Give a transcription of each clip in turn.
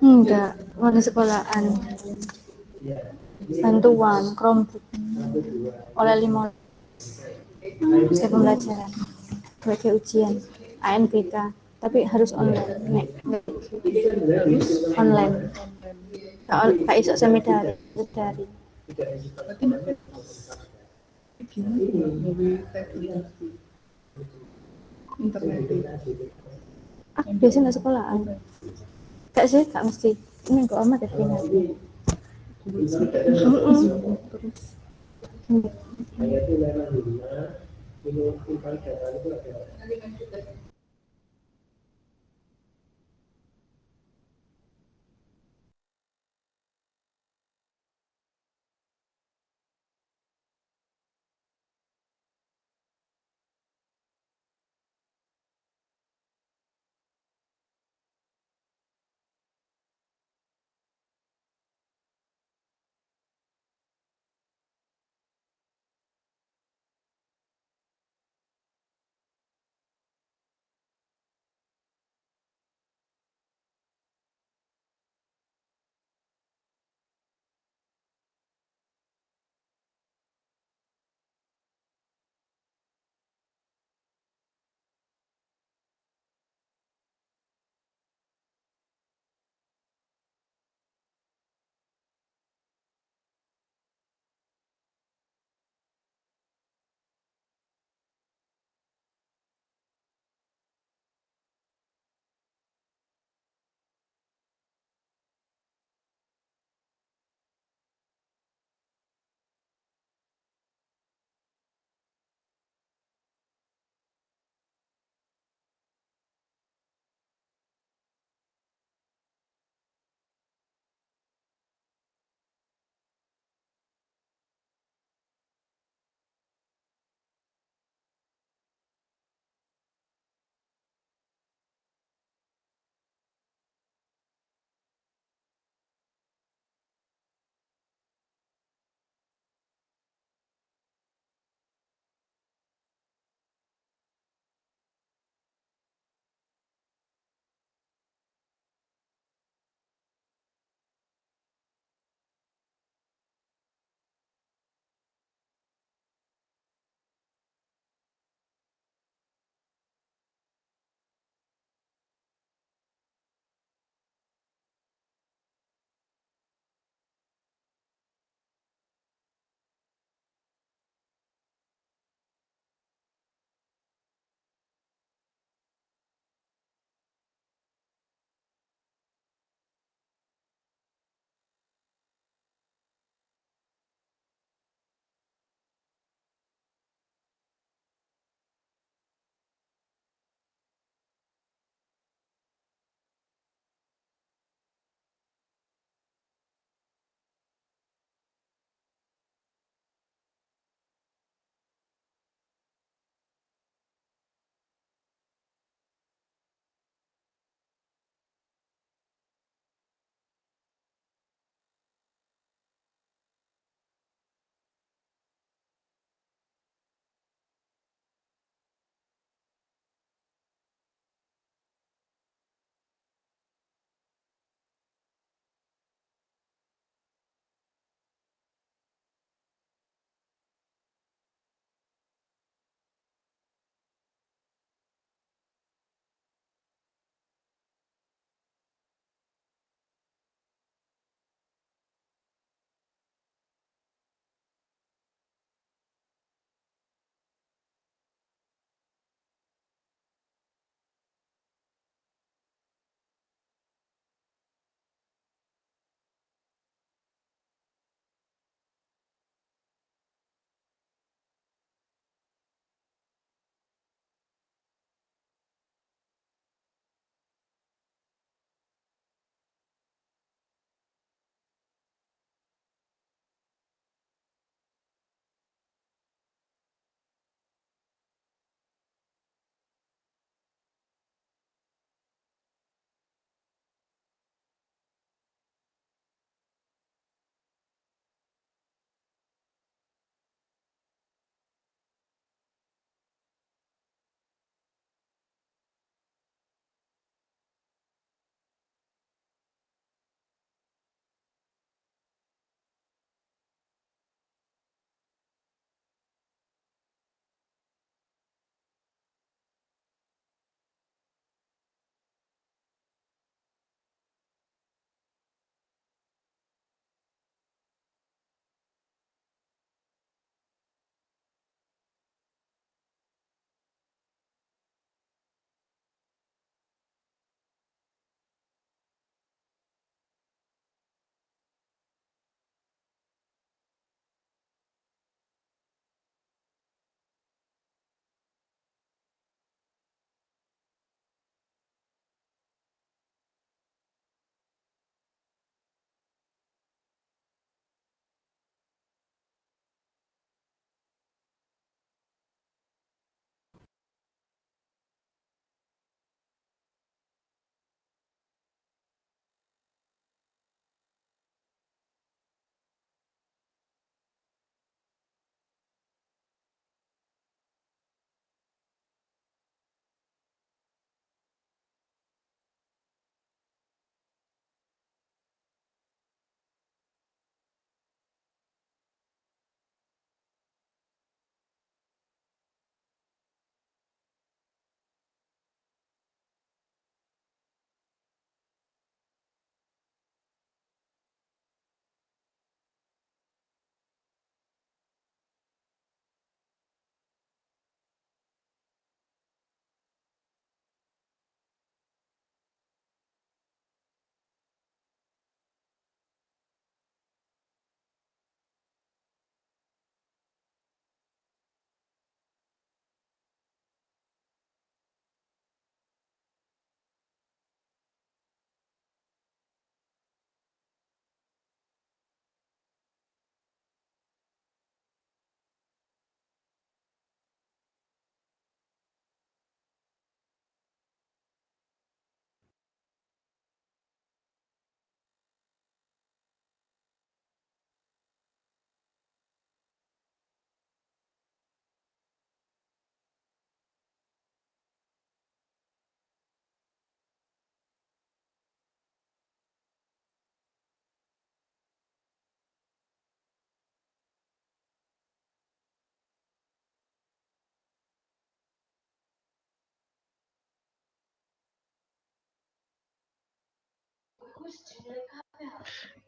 Enggak, mana sekolahan. Bantuan, Chromebook. Oleh 5 saya pembelajaran. Sebagai ujian. ANBK. Tapi harus online. Nek, online. Kak iso semidari. Dari. Biasanya nggak sekolahan. Kak sih, kak mesti. Ini kok amat ya final.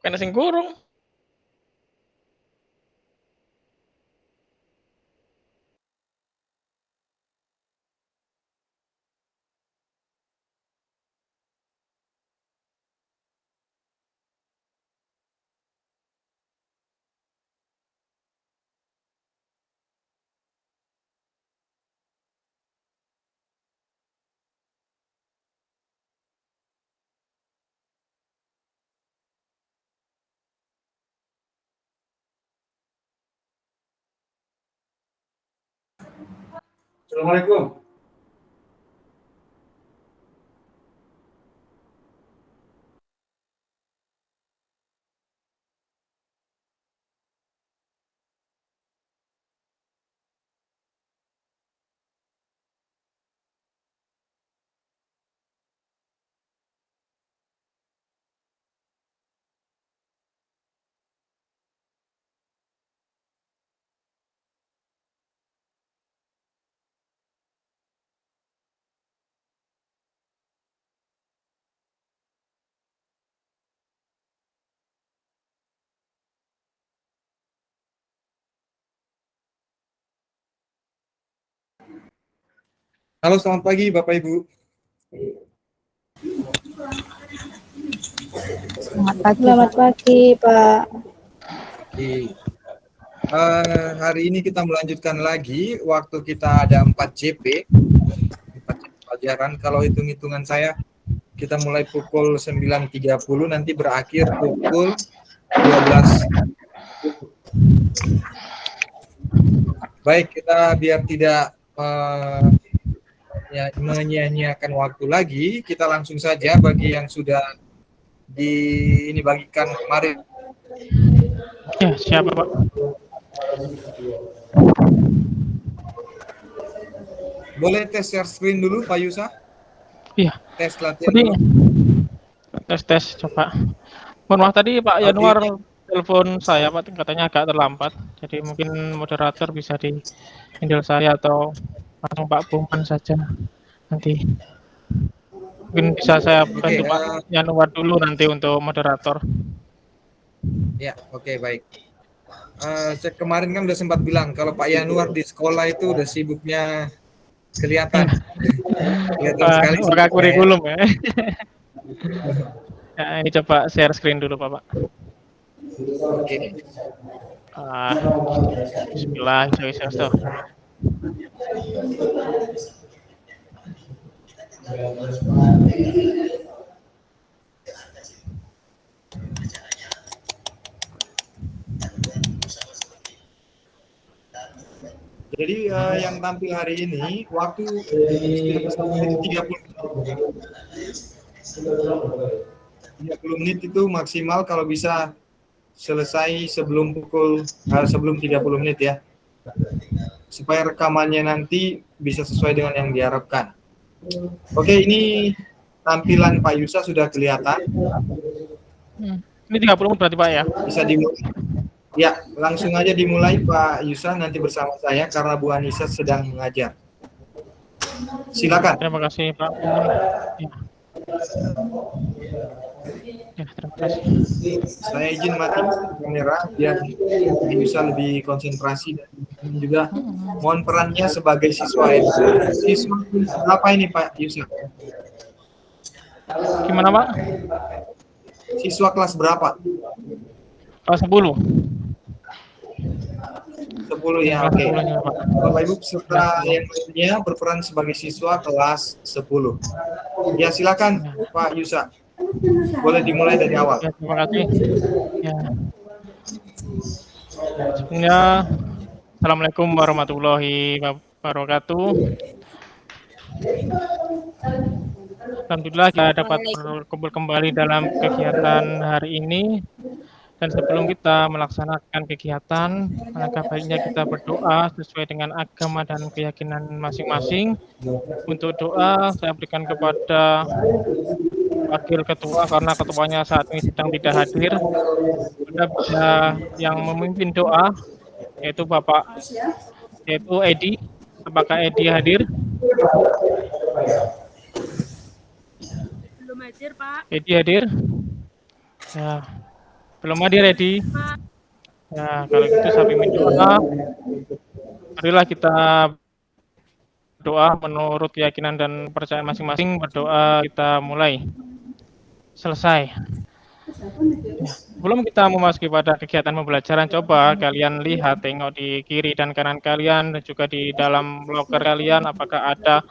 Kena sing kurung. Assalamualaikum. Halo, selamat pagi Bapak Ibu. Selamat pagi, Pak. Oke. Hari ini kita melanjutkan lagi waktu kita ada 4 JP pelajaran. Kalau hitung-hitungan saya kita mulai pukul 9.30 nanti berakhir pukul 12. Baik, kita biar tidak menyia-nyiakan waktu lagi, kita langsung saja bagi yang sudah bagikan kemarin. Ya, siapa Pak? Boleh tes share screen dulu Pak Yusa? Iya. Tes latihan Tadi dulu. tes coba. Mohon maaf tadi Pak Yanuar telepon saya Pak, katanya agak terlambat. Jadi mungkin moderator bisa di handle saya atau langsung Pak Buman saja nanti. Mungkin bisa saya bantu Pak Yanuar dulu nanti untuk moderator. Ya, oke, baik. Saya kemarin kan udah sempat bilang kalau Pak Yanuar di sekolah itu udah sibuknya kelihatan. Kelihatan sekali Buka kurikulum ya. Ya, ini coba share screen dulu Pak. Oke. Bismillah, share. Jadi yang tampil hari ini waktu itu 30 menit itu maksimal, kalau bisa selesai sebelum 30 menit ya. Supaya rekamannya nanti bisa sesuai dengan yang diharapkan. Oke, ini tampilan Pak Yusa sudah kelihatan. Ini 30 menit berarti Pak ya? Bisa dimulai. Ya, langsung aja dimulai Pak Yusa nanti bersama saya karena Bu Anissa sedang mengajar. Silakan. Terima kasih Pak. Ya, terima kasih. Saya izin mati kamera biar bisa lebih konsentrasi, dan juga mohon perannya sebagai siswa ya. Siswa apa ini Pak Yusa? Gimana Pak? Siswa kelas berapa? Kelas 10. 10 ya, oke. Bapak Ibu peserta yang lainnya berperan sebagai siswa kelas 10. Ya, silakan Pak Yusa. Boleh dimulai dari awal. Ya, terima kasih. Ya. Sebelumnya, Assalamualaikum warahmatullahi wabarakatuh. Alhamdulillah kita dapat berkumpul kembali dalam kegiatan hari ini. Dan sebelum kita melaksanakan kegiatan, alangkah baiknya kita berdoa sesuai dengan agama dan keyakinan masing-masing. Untuk doa, saya berikan kepada wakil ketua karena ketuanya saat ini sedang tidak hadir. Ada bisa yang memimpin doa, yaitu Edi. Apakah Edi hadir? Belum hadir, Pak. Edi hadir? Ya, belum hadir ready. Ya, kalau gitu saya pimpin doa. Marilah kita doa menurut keyakinan dan percayaan masing-masing. Berdoa kita mulai. Selesai. Ya, sebelum kita memasuki pada kegiatan pembelajaran, coba kalian lihat, tengok di kiri dan kanan kalian, dan juga di dalam loker kalian, apakah ada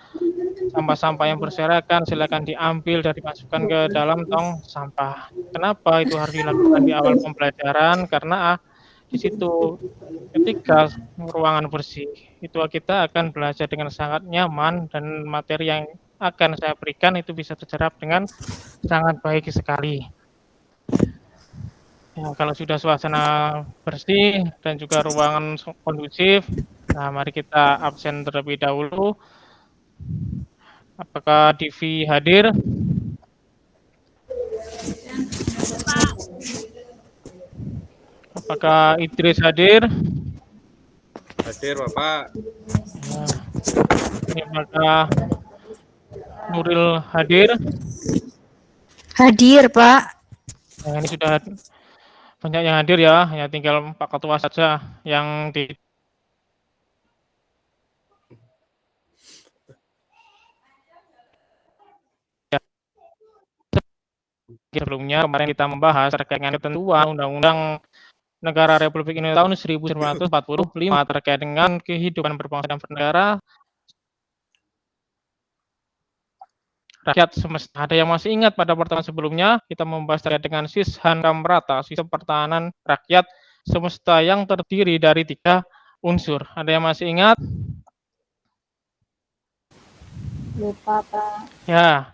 sampah-sampah yang berserakan. Silakan diambil dan dimasukkan ke dalam tong sampah. Kenapa itu harus dilakukan di awal pembelajaran? Karena di situ ketika ruangan bersih, itu kita akan belajar dengan sangat nyaman dan materi yang akan saya berikan itu bisa terserap dengan sangat baik sekali. Ya, kalau sudah suasana bersih dan juga ruangan kondusif, nah mari kita absen terlebih dahulu. Apakah Divi hadir? Apakah Idris hadir? Hadir Bapak. Ya. Ini apakah Nuril hadir? Hadir, Pak. Nah, ini sudah banyak yang hadir ya, ya tinggal Pak Ketua saja yang di sebelumnya. Kemarin kita membahas terkait dengan ketentuan Undang-Undang Negara Republik Indonesia tahun 1945 terkait dengan kehidupan berbangsa dan bernegara, rakyat semesta. Ada yang masih ingat pada pertemuan sebelumnya kita membahas terkait dengan Sishan Kamrata, sistem pertahanan rakyat semesta yang terdiri dari 3 unsur. Ada yang masih ingat? Lupa, Pak. Ya,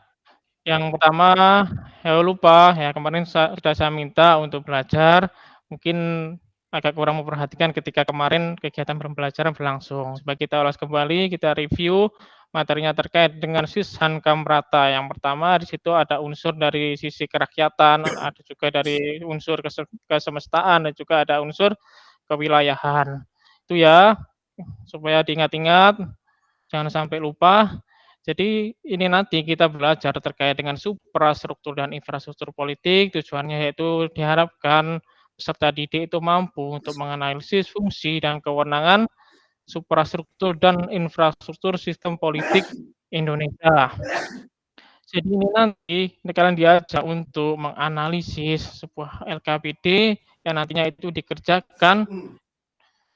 yang pertama, ya lupa ya kemarin sudah saya minta untuk belajar, mungkin agak kurang memperhatikan ketika kemarin kegiatan pembelajaran berlangsung. Supaya kita ulas kembali, kita review materinya terkait dengan Sishan Kamrata. Yang pertama di situ ada unsur dari sisi kerakyatan, ada juga dari unsur kesemestaan, dan juga ada unsur kewilayahan. Itu ya, supaya diingat-ingat, jangan sampai lupa. Jadi ini nanti kita belajar terkait dengan suprastruktur dan infrastruktur politik. Tujuannya yaitu diharapkan peserta didik itu mampu untuk menganalisis fungsi dan kewenangan suprastruktur dan infrastruktur sistem politik Indonesia. Jadi ini nanti kalian diajak untuk menganalisis sebuah LKPD yang nantinya itu dikerjakan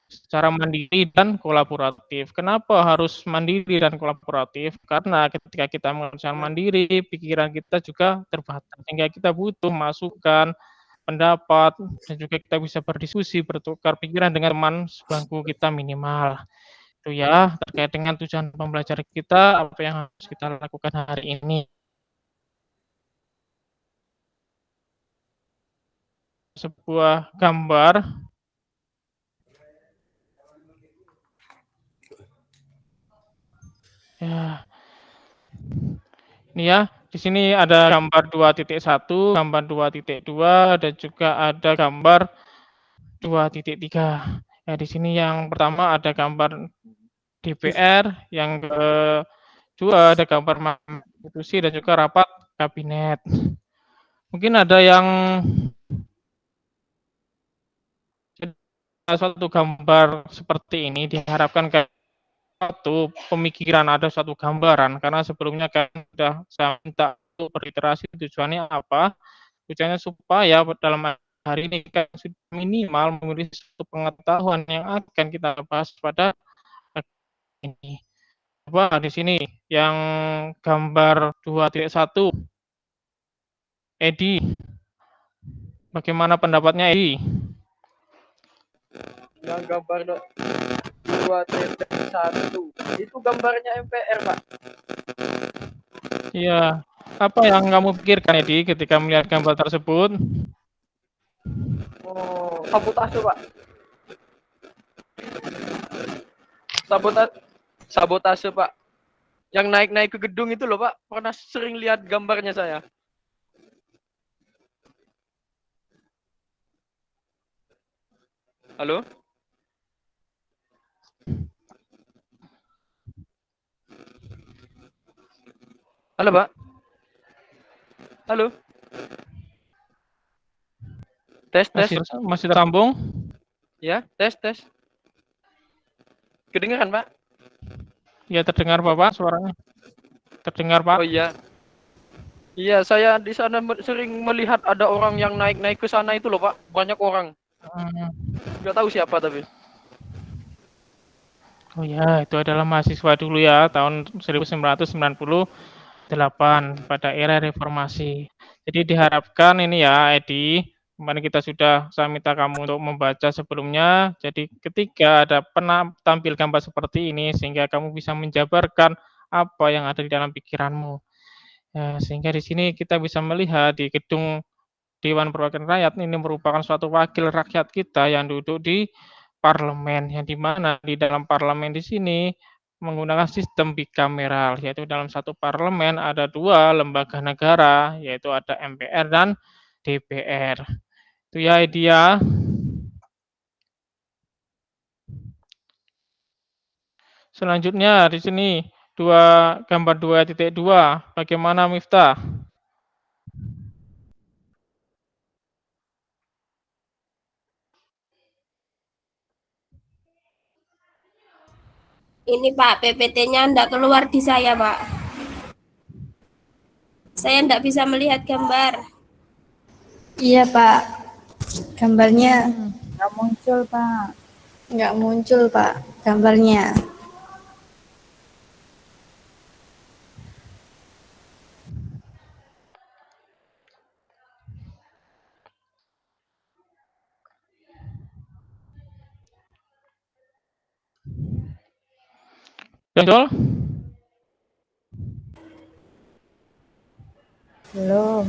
secara mandiri dan kolaboratif. Kenapa harus mandiri dan kolaboratif? Karena ketika kita mengerjakan mandiri, pikiran kita juga terbatas, sehingga kita butuh masukan, pendapat, dan juga kita bisa berdiskusi, bertukar pikiran dengan teman sebangku kita minimal. Itu ya, terkait dengan tujuan pembelajaran kita, apa yang harus kita lakukan hari ini. Sebuah gambar ya. Ini ya, di sini ada gambar 2.1, gambar 2.2, dan juga ada gambar 2.3. Ya, di sini yang pertama ada gambar DPR, yang kedua ada gambar Mahkamah Konstitusi dan juga rapat kabinet. Mungkin ada yang suatu gambar seperti ini diharapkan satu pemikiran, ada suatu gambaran, karena sebelumnya kan sudah saya minta untuk beriterasi tujuannya apa. Tujuannya supaya dalam hari ini kan sudah minimal memiliki satu pengetahuan yang akan kita bahas pada ini. Coba di sini yang gambar 2.1, Edi, bagaimana pendapatnya Edi? Yang gambar 2.1 itu gambarnya MPR, Pak. Iya, apa yang kamu pikirkan Edi ketika melihat gambar tersebut? Oh, sabotase, Pak. Sabotase, Pak. Yang naik-naik ke gedung itu loh, Pak. Pernah sering lihat gambarnya saya. Halo? Halo, Pak. Halo? Tes, tes. Masih tersambung? Ya, tes, tes. Kedengeran, Pak? Ya, terdengar Bapak suaranya. Terdengar, Pak. Oh iya. Iya, saya di sana sering melihat ada orang yang naik-naik ke sana itu loh, Pak. Banyak orang. Hmm. Nggak tahu siapa tapi. Oh ya, itu adalah mahasiswa dulu ya, tahun 1998 pada era reformasi. Jadi diharapkan ini ya, Edi, kemarin saya minta kamu untuk membaca sebelumnya. Jadi ketika ada tampil gambar seperti ini, sehingga kamu bisa menjabarkan apa yang ada di dalam pikiranmu. Ya, sehingga di sini kita bisa melihat di gedung Dewan Perwakilan Rakyat ini merupakan suatu wakil rakyat kita yang duduk di parlemen, yang di mana di dalam parlemen di sini menggunakan sistem bikameral, yaitu dalam satu parlemen ada 2 lembaga negara, yaitu ada MPR dan DPR. Itu ya idea. Selanjutnya di sini gambar 2.2, bagaimana Miftah? Ini Pak, PPT-nya enggak keluar di saya, Pak. Saya enggak bisa melihat gambar. Iya, Pak. Gambarnya Nggak muncul, Pak. nggak muncul, Pak, gambarnya. Muncul? Belum.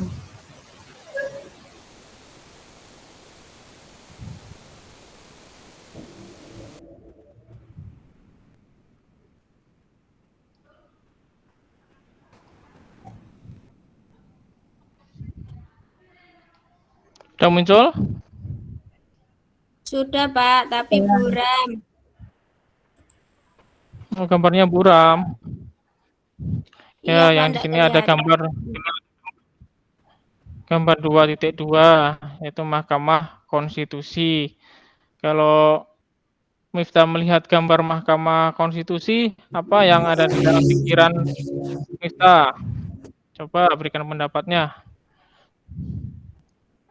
Sudah muncul? Sudah, Pak, tapi buram. Oh, gambarnya buram. Iya, Ya, Pak, yang di enggak sini ada kelihatan. gambar 2.2, yaitu Mahkamah Konstitusi. Kalau Miftah melihat gambar Mahkamah Konstitusi, apa yang ada di dalam pikiran Miftah? Coba berikan pendapatnya.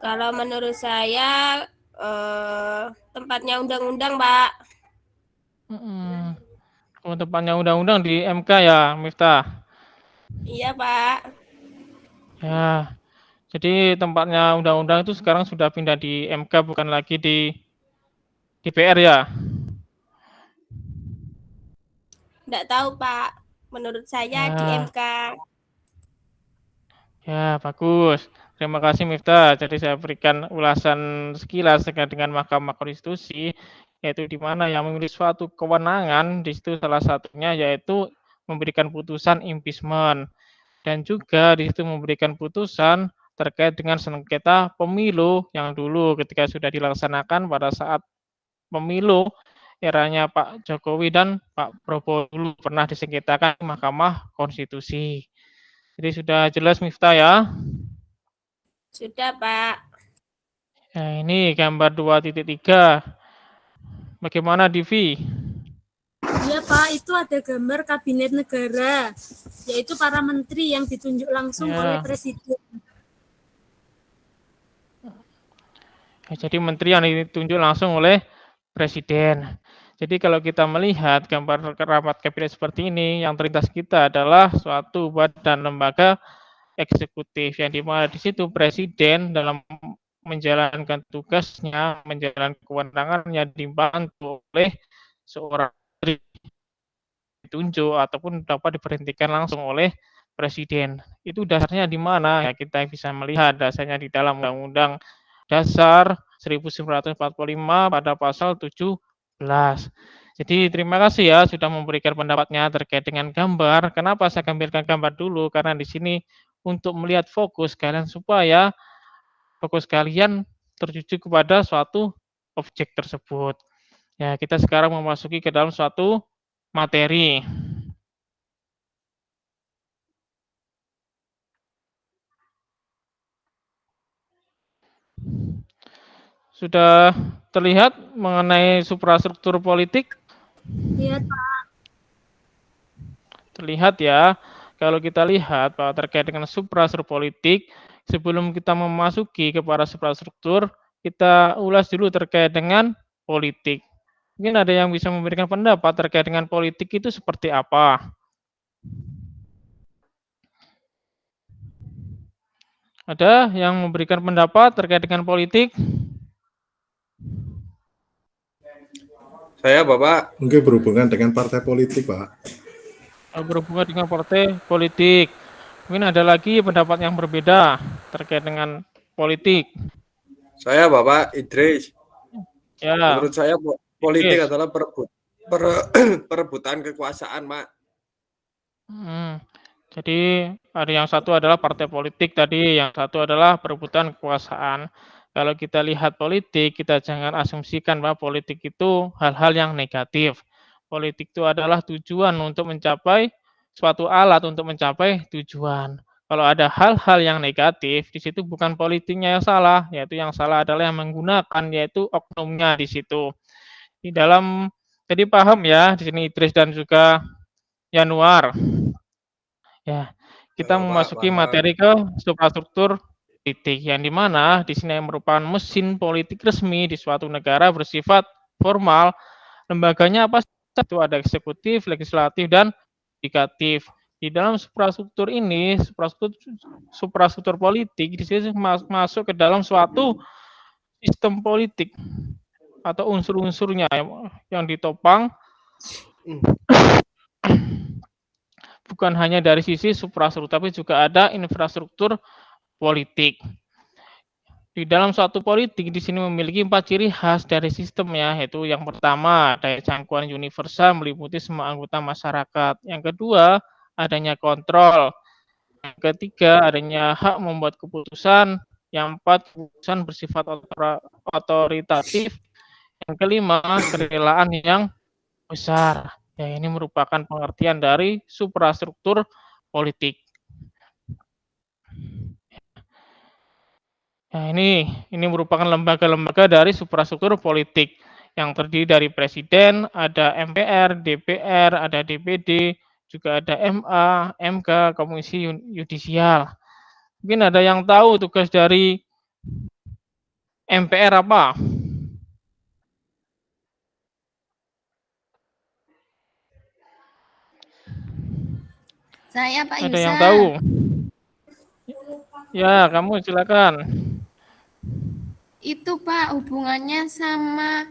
Kalau menurut saya tempatnya undang-undang, Pak. Kalau tempatnya undang-undang di MK ya, Miftah. Iya, Pak. Ya, jadi tempatnya undang-undang itu sekarang sudah pindah di MK, bukan lagi di DPR ya. Enggak tahu, Pak. Menurut saya di Ya, MK. ya, bagus. Terima kasih Miftah. Jadi saya berikan ulasan sekilas terkait dengan Mahkamah Konstitusi, yaitu di mana yang memiliki suatu kewenangan, di situ salah satunya yaitu memberikan putusan impeachment, dan juga di situ memberikan putusan terkait dengan sengketa pemilu yang dulu ketika sudah dilaksanakan pada saat pemilu eranya Pak Jokowi dan Pak Prabowo dulu pernah disengketakan di Mahkamah Konstitusi. Jadi sudah jelas Miftah ya. Sudah, Pak. Nah, ini gambar 2.3. Bagaimana Divi? Iya Pak, itu ada gambar kabinet negara, yaitu para menteri yang ditunjuk langsung oleh Ya, presiden. jadi menteri yang ditunjuk langsung oleh presiden. Jadi kalau kita melihat gambar rapat kabinet seperti ini, yang terlintas kita adalah suatu badan lembaga eksekutif yang dimana di situ presiden dalam menjalankan tugasnya, menjalankan kewenangannya dibantu oleh seorang menteri ditunjuk ataupun dapat diberhentikan langsung oleh presiden. Itu dasarnya di mana? Ya, kita bisa melihat dasarnya di dalam Undang-Undang Dasar 1945 pada pasal 17. Jadi terima kasih ya sudah memberikan pendapatnya terkait dengan gambar. Kenapa saya ambilkan gambar dulu? Karena di sini untuk melihat fokus kalian supaya fokus kalian tertuju kepada suatu objek tersebut. Ya, kita sekarang memasuki ke dalam suatu materi. Sudah terlihat mengenai suprastruktur politik? Lihat Pak. Terlihat ya. Kalau kita lihat bahwa terkait dengan suprastruktur politik, sebelum kita memasuki kepada suprastruktur, kita ulas dulu terkait dengan politik. Mungkin ada yang bisa memberikan pendapat terkait dengan politik itu seperti apa? Ada yang memberikan pendapat terkait dengan politik? Saya Bapak. Mungkin berhubungan dengan partai politik, Pak. Berhubungan dengan partai politik. Mungkin ada lagi pendapat yang berbeda terkait dengan politik. Saya Bapak Idris. Ya, Menurut saya politik Idris. adalah perebutan kekuasaan, Mak. Jadi ada yang satu adalah partai politik tadi, yang satu adalah perebutan kekuasaan. Kalau kita lihat politik, kita jangan asumsikan bahwa politik itu hal-hal yang negatif. Politik itu adalah tujuan untuk mencapai suatu alat untuk mencapai tujuan. Kalau ada hal-hal yang negatif, di situ bukan politiknya yang salah, yaitu yang salah adalah yang menggunakan, yaitu oknumnya di situ. Di dalam, jadi paham ya, di sini Idris dan juga Yanuar. Ya, kita memasuki materi ke suprastruktur politik, yang dimana di sini merupakan mesin politik resmi di suatu negara bersifat formal. Lembaganya apa? Itu ada eksekutif, legislatif, dan yudikatif. Di dalam suprastruktur ini, suprastruktur politik di sini masuk ke dalam suatu sistem politik atau unsur-unsurnya yang ditopang bukan hanya dari sisi suprastruktur, tapi juga ada infrastruktur politik. Di dalam suatu politik di sini memiliki 4 ciri khas dari sistemnya, yaitu yang pertama, daya jangkauan universal meliputi semua anggota masyarakat. Yang kedua, adanya kontrol. Yang ketiga, adanya hak membuat keputusan. Yang empat, keputusan bersifat otoritatif. Yang kelima, kerelaan yang besar. Ya, ini merupakan pengertian dari suprastruktur politik. Nah, ini merupakan lembaga-lembaga dari suprastruktur politik yang terdiri dari presiden, ada MPR, DPR, ada DPD, juga ada MA, MK, Komisi Yudisial. Mungkin ada yang tahu tugas dari MPR apa? Saya Pak Ada Yusa. yang tahu? Ya, kamu silakan. Itu Pak hubungannya sama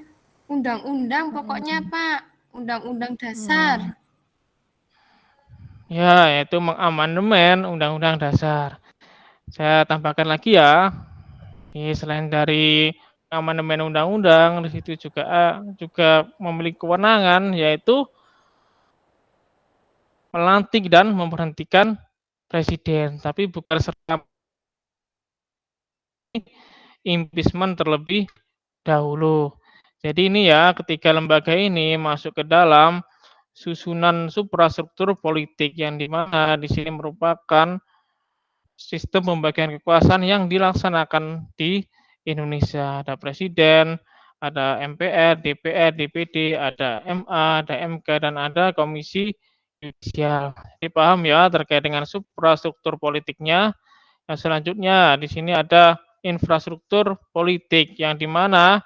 undang-undang pokoknya Pak. Undang-undang dasar. Ya, yaitu mengamandemen Undang-Undang Dasar. Saya tambahkan lagi ya. Selain dari amandemen undang-undang, di situ juga memiliki kewenangan, yaitu melantik dan memberhentikan presiden, tapi bukan serta impeachment terlebih dahulu. Jadi ini ya, ketika lembaga ini masuk ke dalam susunan suprastruktur politik, yang dimana di sini merupakan sistem pembagian kekuasaan yang dilaksanakan di Indonesia. Ada presiden, ada MPR, DPR, DPD, ada MA, ada MK, dan ada Komisi Yudisial. Jadi paham ya terkait dengan suprastruktur politiknya. Nah, selanjutnya di sini ada infrastruktur politik, yang dimana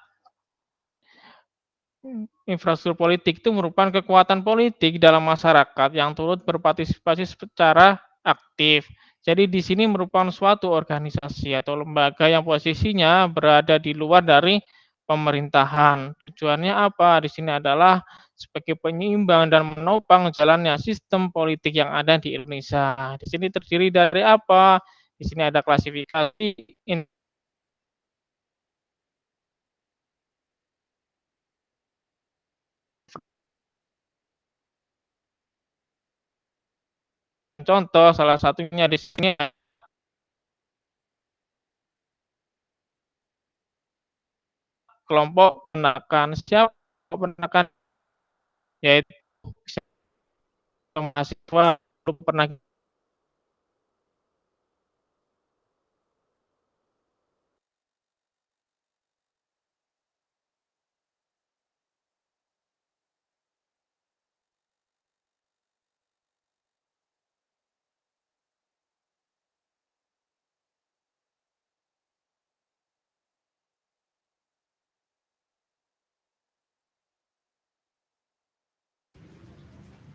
infrastruktur politik itu merupakan kekuatan politik dalam masyarakat yang turut berpartisipasi secara aktif. Jadi di sini merupakan suatu organisasi atau lembaga yang posisinya berada di luar dari pemerintahan. Tujuannya apa? Di sini adalah sebagai penyeimbang dan menopang jalannya sistem politik yang ada di Indonesia. Di sini terdiri dari apa? Di sini ada klasifikasi contoh, salah satunya di sini kelompok penekan. Siapa penekan? Yaitu mahasiswa pernah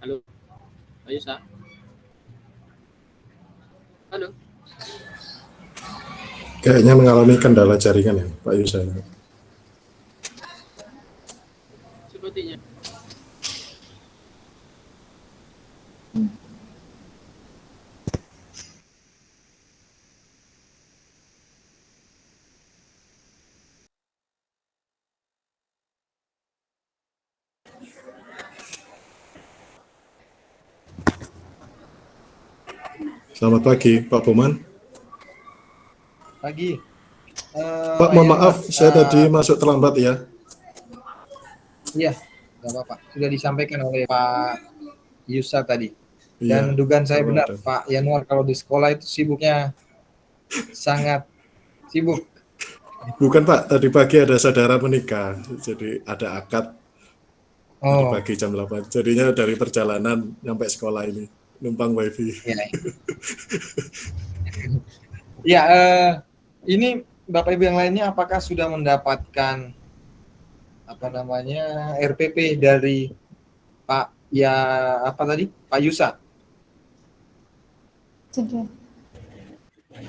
Halo, Pak Yusa. Halo. Kayaknya mengalami kendala jaringan ya, Pak Yusa. Sepertinya. Selamat pagi, Pak Boman. Pagi. Pak, mohon ya, maaf, Pak. saya tadi masuk terlambat ya. Iya, nggak apa-apa. Sudah disampaikan oleh Pak Yusa tadi. Iya, Dan dugaan saya benar, ada. Pak Yanuar kalau di sekolah itu sibuknya sangat sibuk. Bukan Pak, tadi pagi ada saudara menikah, jadi ada akad tadi Oh, pagi jam 8. Jadinya dari perjalanan sampai sekolah ini, numpang wifi. iya. Ya, ini Bapak Ibu yang lainnya apakah sudah mendapatkan apa namanya RPP dari Pak Pak Yusa? Sudah.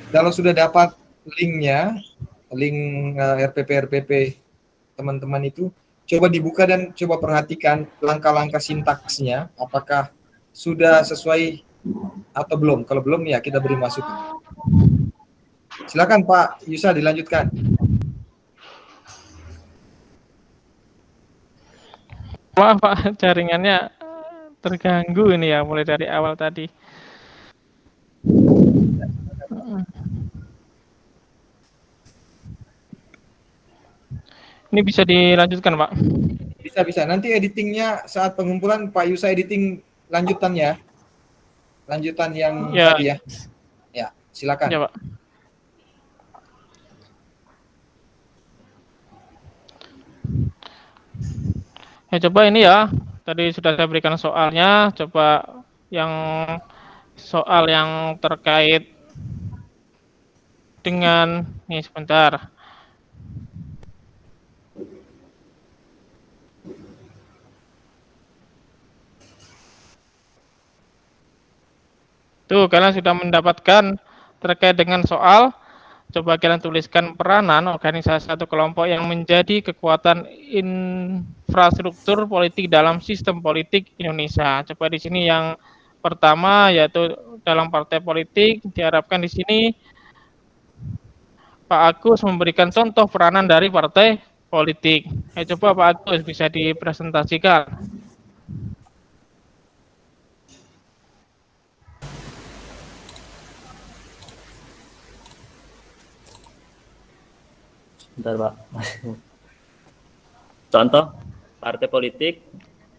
Kalau sudah dapat linknya, link RPP teman-teman itu, coba dibuka dan coba perhatikan langkah-langkah sintaksnya, apakah sudah sesuai atau belum. Kalau belum ya kita beri masukan. Silakan Pak Yusa dilanjutkan. Maaf Pak, jaringannya terganggu ini ya, mulai dari awal tadi. Ini bisa dilanjutkan Pak? Bisa. Nanti editingnya saat pengumpulan Pak Yusa editing lanjutannya. Lanjutan yang Ya. tadi ya. Ya, silakan. Ya Pak. Ya coba ini ya, tadi sudah saya berikan soalnya, coba yang soal yang terkait dengan, nih sebentar. Tuh, kalian sudah mendapatkan terkait dengan soal. Coba kalian tuliskan peranan organisasi atau kelompok yang menjadi kekuatan infrastruktur politik dalam sistem politik Indonesia. Coba di sini yang pertama yaitu dalam partai politik, diharapkan di sini Pak Agus memberikan contoh peranan dari partai politik. Coba Pak Agus bisa dipresentasikan. Bentar Pak. Contoh partai politik,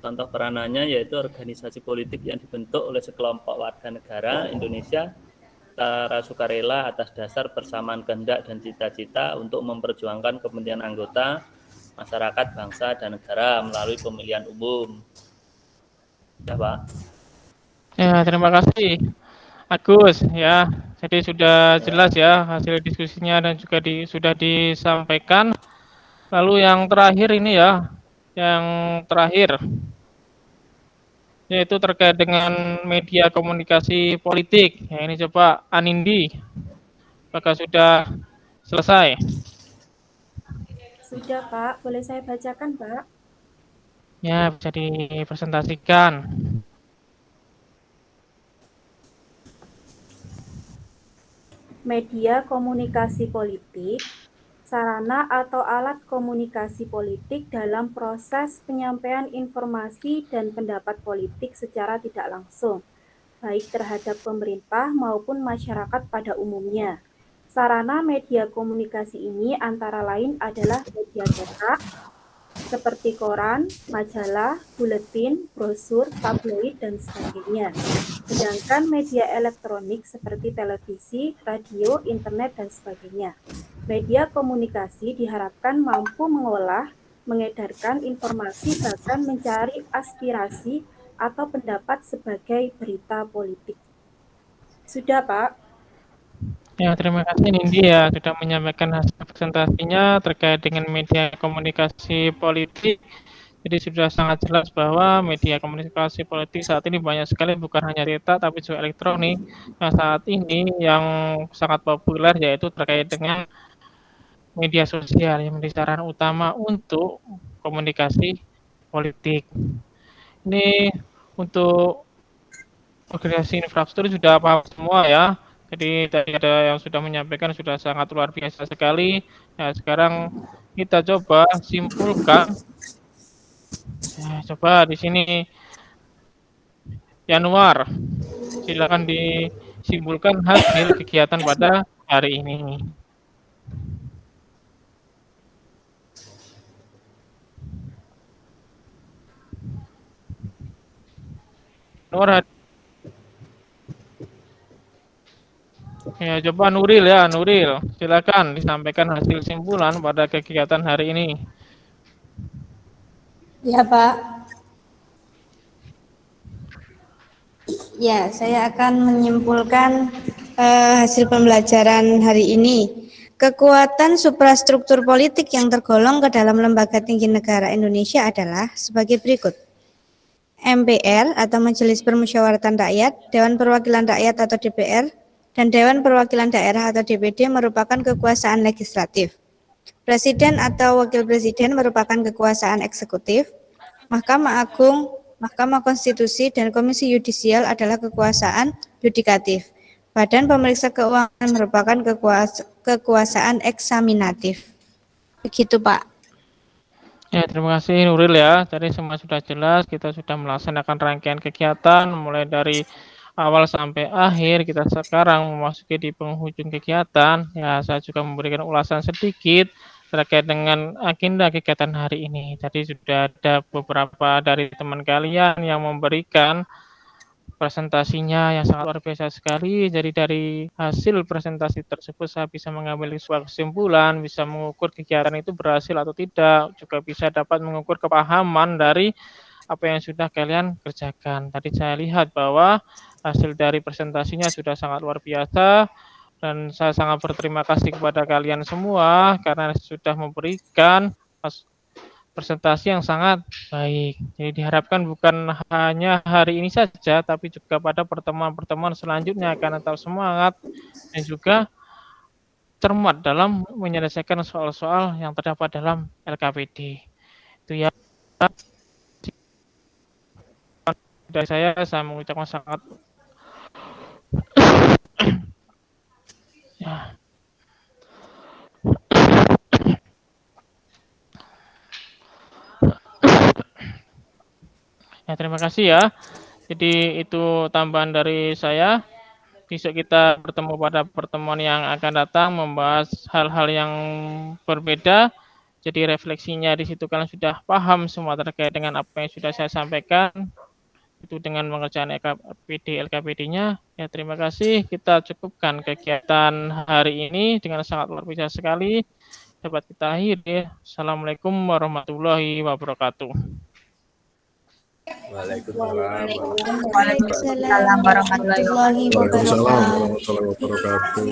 contoh peranannya yaitu organisasi politik yang dibentuk oleh sekelompok warga negara Indonesia secara sukarela atas dasar persamaan kehendak dan cita-cita untuk memperjuangkan kepentingan anggota, masyarakat, bangsa, dan negara melalui pemilihan umum. Ya Pak. Ya, terima kasih Agus ya. Jadi sudah jelas ya hasil diskusinya dan juga sudah disampaikan. Lalu yang terakhir ini ya, yang terakhir yaitu terkait dengan media komunikasi politik. Ya, ini coba Anindi, apakah sudah selesai? Sudah Pak, boleh saya bacakan Pak? Ya, bisa dipresentasikan. Media komunikasi politik, sarana atau alat komunikasi politik dalam proses penyampaian informasi dan pendapat politik secara tidak langsung, baik terhadap pemerintah maupun masyarakat pada umumnya. Sarana media komunikasi ini antara lain adalah media cetak, seperti koran, majalah, buletin, brosur, tabloid, dan sebagainya. Sedangkan media elektronik seperti televisi, radio, internet, dan sebagainya. Media komunikasi diharapkan mampu mengolah, mengedarkan informasi, bahkan mencari aspirasi atau pendapat sebagai berita politik. Sudah, Pak? Ya, terima kasih Nindi ya sudah menyampaikan hasil presentasinya terkait dengan media komunikasi politik. Jadi sudah sangat jelas bahwa media komunikasi politik saat ini banyak sekali, bukan hanya cetak tapi juga elektronik. Nah, saat ini yang sangat populer yaitu terkait dengan media sosial yang menjadi sarana utama untuk komunikasi politik. Ini untuk organisasi infrastruktur sudah paham semua ya. Jadi tadi ada yang sudah menyampaikan sudah sangat luar biasa sekali. Nah, sekarang kita coba simpulkan. Nah, coba di sini Januar, silakan disimpulkan hasil kegiatan pada hari ini. Januar, ya coba Nuril ya, Nuril, silakan disampaikan hasil simpulan pada kegiatan hari ini. Ya, Pak. Ya, saya akan menyimpulkan hasil pembelajaran hari ini. Kekuatan suprastruktur politik yang tergolong ke dalam lembaga tinggi negara Indonesia adalah sebagai berikut. MPR atau Majelis Permusyawaratan Rakyat, Dewan Perwakilan Rakyat atau DPR, dan Dewan Perwakilan Daerah atau DPD merupakan kekuasaan legislatif. Presiden atau Wakil Presiden merupakan kekuasaan eksekutif. Mahkamah Agung, Mahkamah Konstitusi, dan Komisi Yudisial adalah kekuasaan yudikatif. Badan Pemeriksa Keuangan merupakan kekuasaan eksaminatif. Begitu, Pak. Ya, terima kasih Nuril ya. Tadi semua sudah jelas, kita sudah melaksanakan rangkaian kegiatan mulai dari awal sampai akhir. Kita sekarang memasuki di penghujung kegiatan. Ya, saya juga memberikan ulasan sedikit terkait dengan agenda kegiatan hari ini. Tadi sudah ada beberapa dari teman kalian yang memberikan presentasinya yang sangat luar biasa sekali. Jadi dari hasil presentasi tersebut saya bisa mengambil sebuah kesimpulan, bisa mengukur kegiatan itu berhasil atau tidak, juga bisa dapat mengukur kepahaman dari apa yang sudah kalian kerjakan. Tadi saya lihat bahwa hasil dari presentasinya sudah sangat luar biasa, dan saya sangat berterima kasih kepada kalian semua karena sudah memberikan presentasi yang sangat baik. Jadi diharapkan bukan hanya hari ini saja, tapi juga pada pertemuan-pertemuan selanjutnya akan tetap semangat dan juga cermat dalam menyelesaikan soal-soal yang terdapat dalam LKPD. Itu ya. Dari saya mengucapkan sangat ya. Ya, terima kasih ya. Jadi itu tambahan dari saya. Besok kita bertemu pada pertemuan yang akan datang membahas hal-hal yang berbeda. Jadi refleksinya di situ kalian sudah paham semua terkait dengan apa yang sudah saya sampaikan. Itu dengan mengerjakan LKPD-nya. Ya, terima kasih. Kita cukupkan kegiatan hari ini dengan sangat luar biasa sekali. Dapat kita akhiri. Assalamualaikum warahmatullahi wabarakatuh. Waalaikumsalam. Waalaikumsalam warahmatullahi wabarakatuh.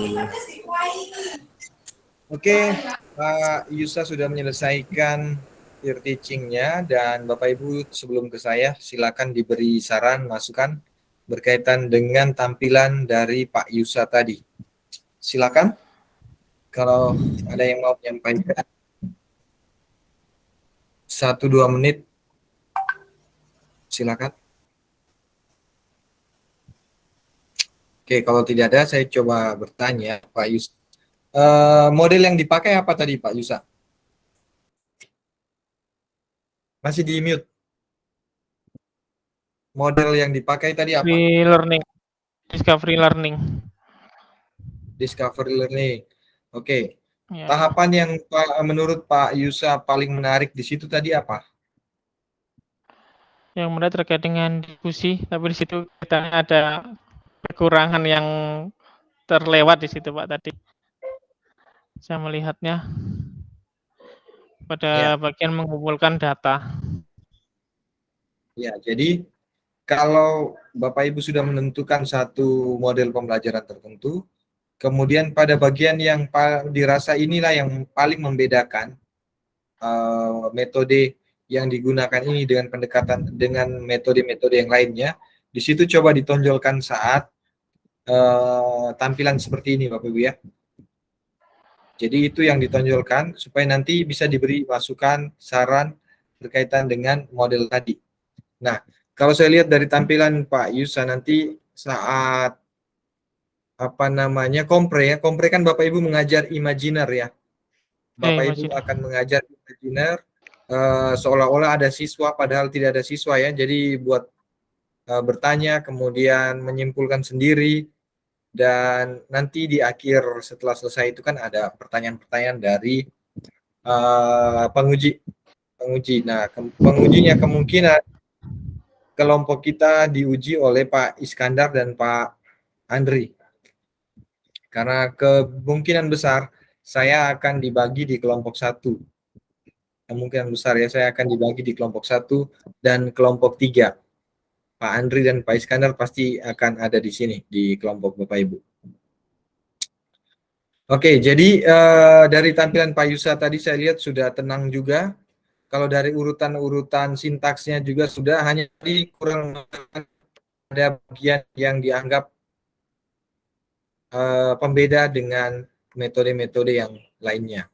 Oke, Pak Yusa sudah menyelesaikan peer teaching-nya, dan Bapak Ibu sebelum ke saya silakan diberi saran masukan berkaitan dengan tampilan dari Pak Yusa tadi. Silakan kalau ada yang mau menyampaikan 1-2 menit, silakan. Oke, kalau tidak ada saya coba bertanya Pak Yusa. Model yang dipakai apa tadi Pak Yusa? Masih di mute. Model yang dipakai tadi apa? Discovery Learning. Discovery Learning. Oke. Ya. Tahapan yang menurut Pak Yusa paling menarik di situ tadi apa? Yang menarik terkait dengan diskusi, tapi di situ kita ada kekurangan yang terlewat di situ Pak tadi. Saya melihatnya pada bagian mengumpulkan data. Ya, jadi kalau Bapak Ibu sudah menentukan satu model pembelajaran tertentu, kemudian pada bagian yang dirasa inilah yang paling membedakan metode yang digunakan ini dengan pendekatan dengan metode-metode yang lainnya, di situ coba ditonjolkan saat tampilan seperti ini Bapak Ibu ya. Jadi itu yang ditonjolkan supaya nanti bisa diberi masukan, saran berkaitan dengan model tadi. Nah, kalau saya lihat dari tampilan Pak Yusa nanti saat kompre kan Bapak Ibu mengajar imajiner ya. Bapak Ibu akan mengajar imajiner seolah-olah ada siswa padahal tidak ada siswa ya. Jadi buat bertanya kemudian menyimpulkan sendiri dan nanti di akhir setelah selesai itu kan ada pertanyaan-pertanyaan dari penguji. Nah, pengujinya kemungkinan kelompok kita diuji oleh Pak Iskandar dan Pak Andri. Karena kemungkinan besar saya akan dibagi di kelompok 1. Kemungkinan besar ya saya akan dibagi di kelompok 1 dan kelompok 3. Pak Andri dan Pak Iskandar pasti akan ada di sini di kelompok Bapak Ibu. Oke, jadi dari tampilan Pak Yusa tadi saya lihat sudah tenang juga. Kalau dari urutan-urutan sintaksnya juga sudah, hanya kurang ada bagian yang dianggap pembeda dengan metode-metode yang lainnya.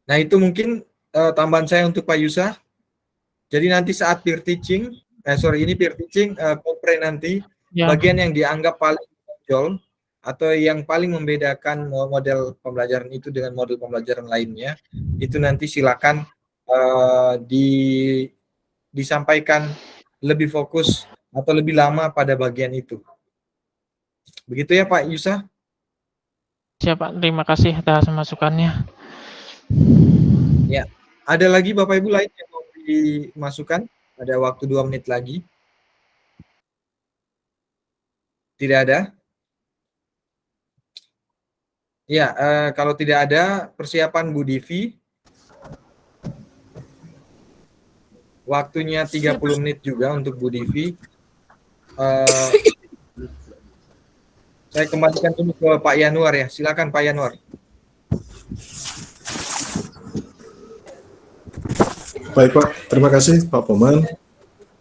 Nah, itu mungkin tambahan saya untuk Pak Yusa. Jadi nanti saat peer teaching, kompre nanti, bagian yang dianggap paling menonjol atau yang paling membedakan model pembelajaran itu dengan model pembelajaran lainnya, itu nanti silakan disampaikan lebih fokus atau lebih lama pada bagian itu. Begitu ya Pak Yusa? Siap Pak, terima kasih atas masukannya. Ya, ada lagi Bapak Ibu lain yang mau dimasukkan? Ada waktu 2 menit lagi. Tidak ada? Ya, kalau tidak ada, persiapan Bu Divi. Waktunya 30 menit juga untuk Bu Divi. Saya kembalikan dulu ke Pak Yanuar ya. Silakan Pak Yanuar. Baik Pak, terima kasih Pak Poman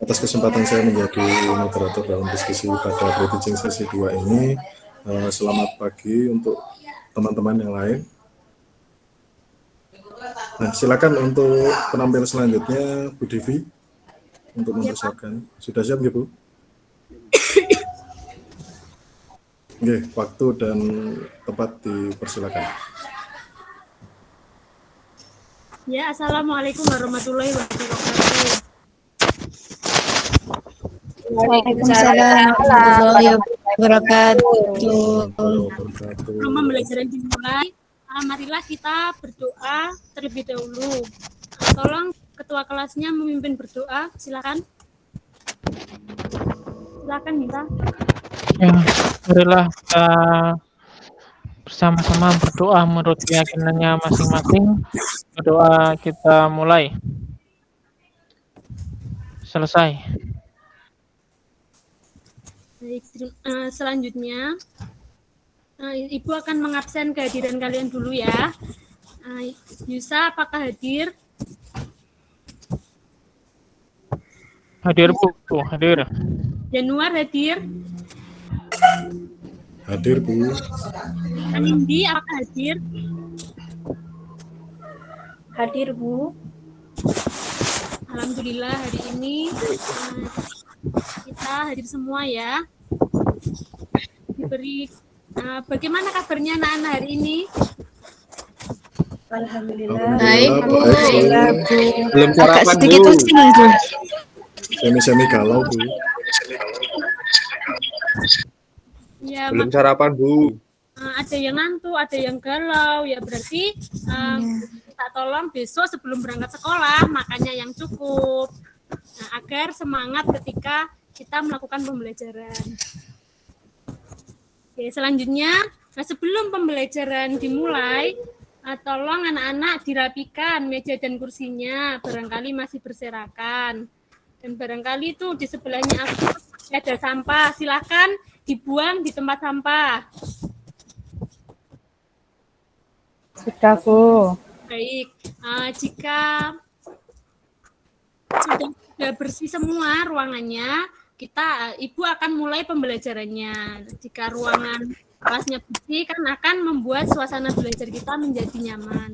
atas kesempatan saya menjadi moderator dalam diskusi pada pre-teaching sesi 2 ini. Selamat pagi untuk teman-teman yang lain. Nah, silakan untuk penampil selanjutnya Bu Devi untuk mempersiapkan. Sudah siap Bu? Oke, waktu dan tempat dipersilakan. Ya, Assalamualaikum warahmatullahi wabarakatuh. Waalaikumsalam warahmatullahi wabarakatuh. Sebelum pembelajaran dimulai, marilah kita berdoa terlebih dahulu. Tolong ketua kelasnya memimpin berdoa, silakan. Silakan Mita. Ya, marilah kita bersama-sama berdoa menurut keyakinannya masing-masing. Berdoa kita mulai. Selesai. Baik, selanjutnya Ibu akan mengabsen kehadiran kalian dulu ya. Yusa, apakah hadir? Hadir Bu, hadir. Januar hadir? Hadir Bu. Anindi, apakah hadir? Hadir Bu. Alhamdulillah hari ini kita hadir semua ya. Diberi bagaimana kabarnya anak-anak hari ini? Alhamdulillah. Baik Bu. Belum sarapan sedikit Bu. pusing Bu. Semi-semi galau Bu. Ya, Belum sarapan Bu. ada yang ngantuk, ada yang galau, ya berarti kita tolong besok sebelum berangkat sekolah makannya yang cukup, agar semangat ketika kita melakukan pembelajaran. Oke, selanjutnya, sebelum pembelajaran dimulai, tolong anak-anak dirapikan meja dan kursinya, barangkali masih berserakan. Dan barangkali itu di sebelahnya ada sampah, silakan dibuang di tempat sampah. Sudah Bu. Baik, Jika sudah bersih semua ruangannya, Ibu akan mulai pembelajarannya. Jika ruangan kelasnya bersih, kan akan membuat suasana belajar kita menjadi nyaman.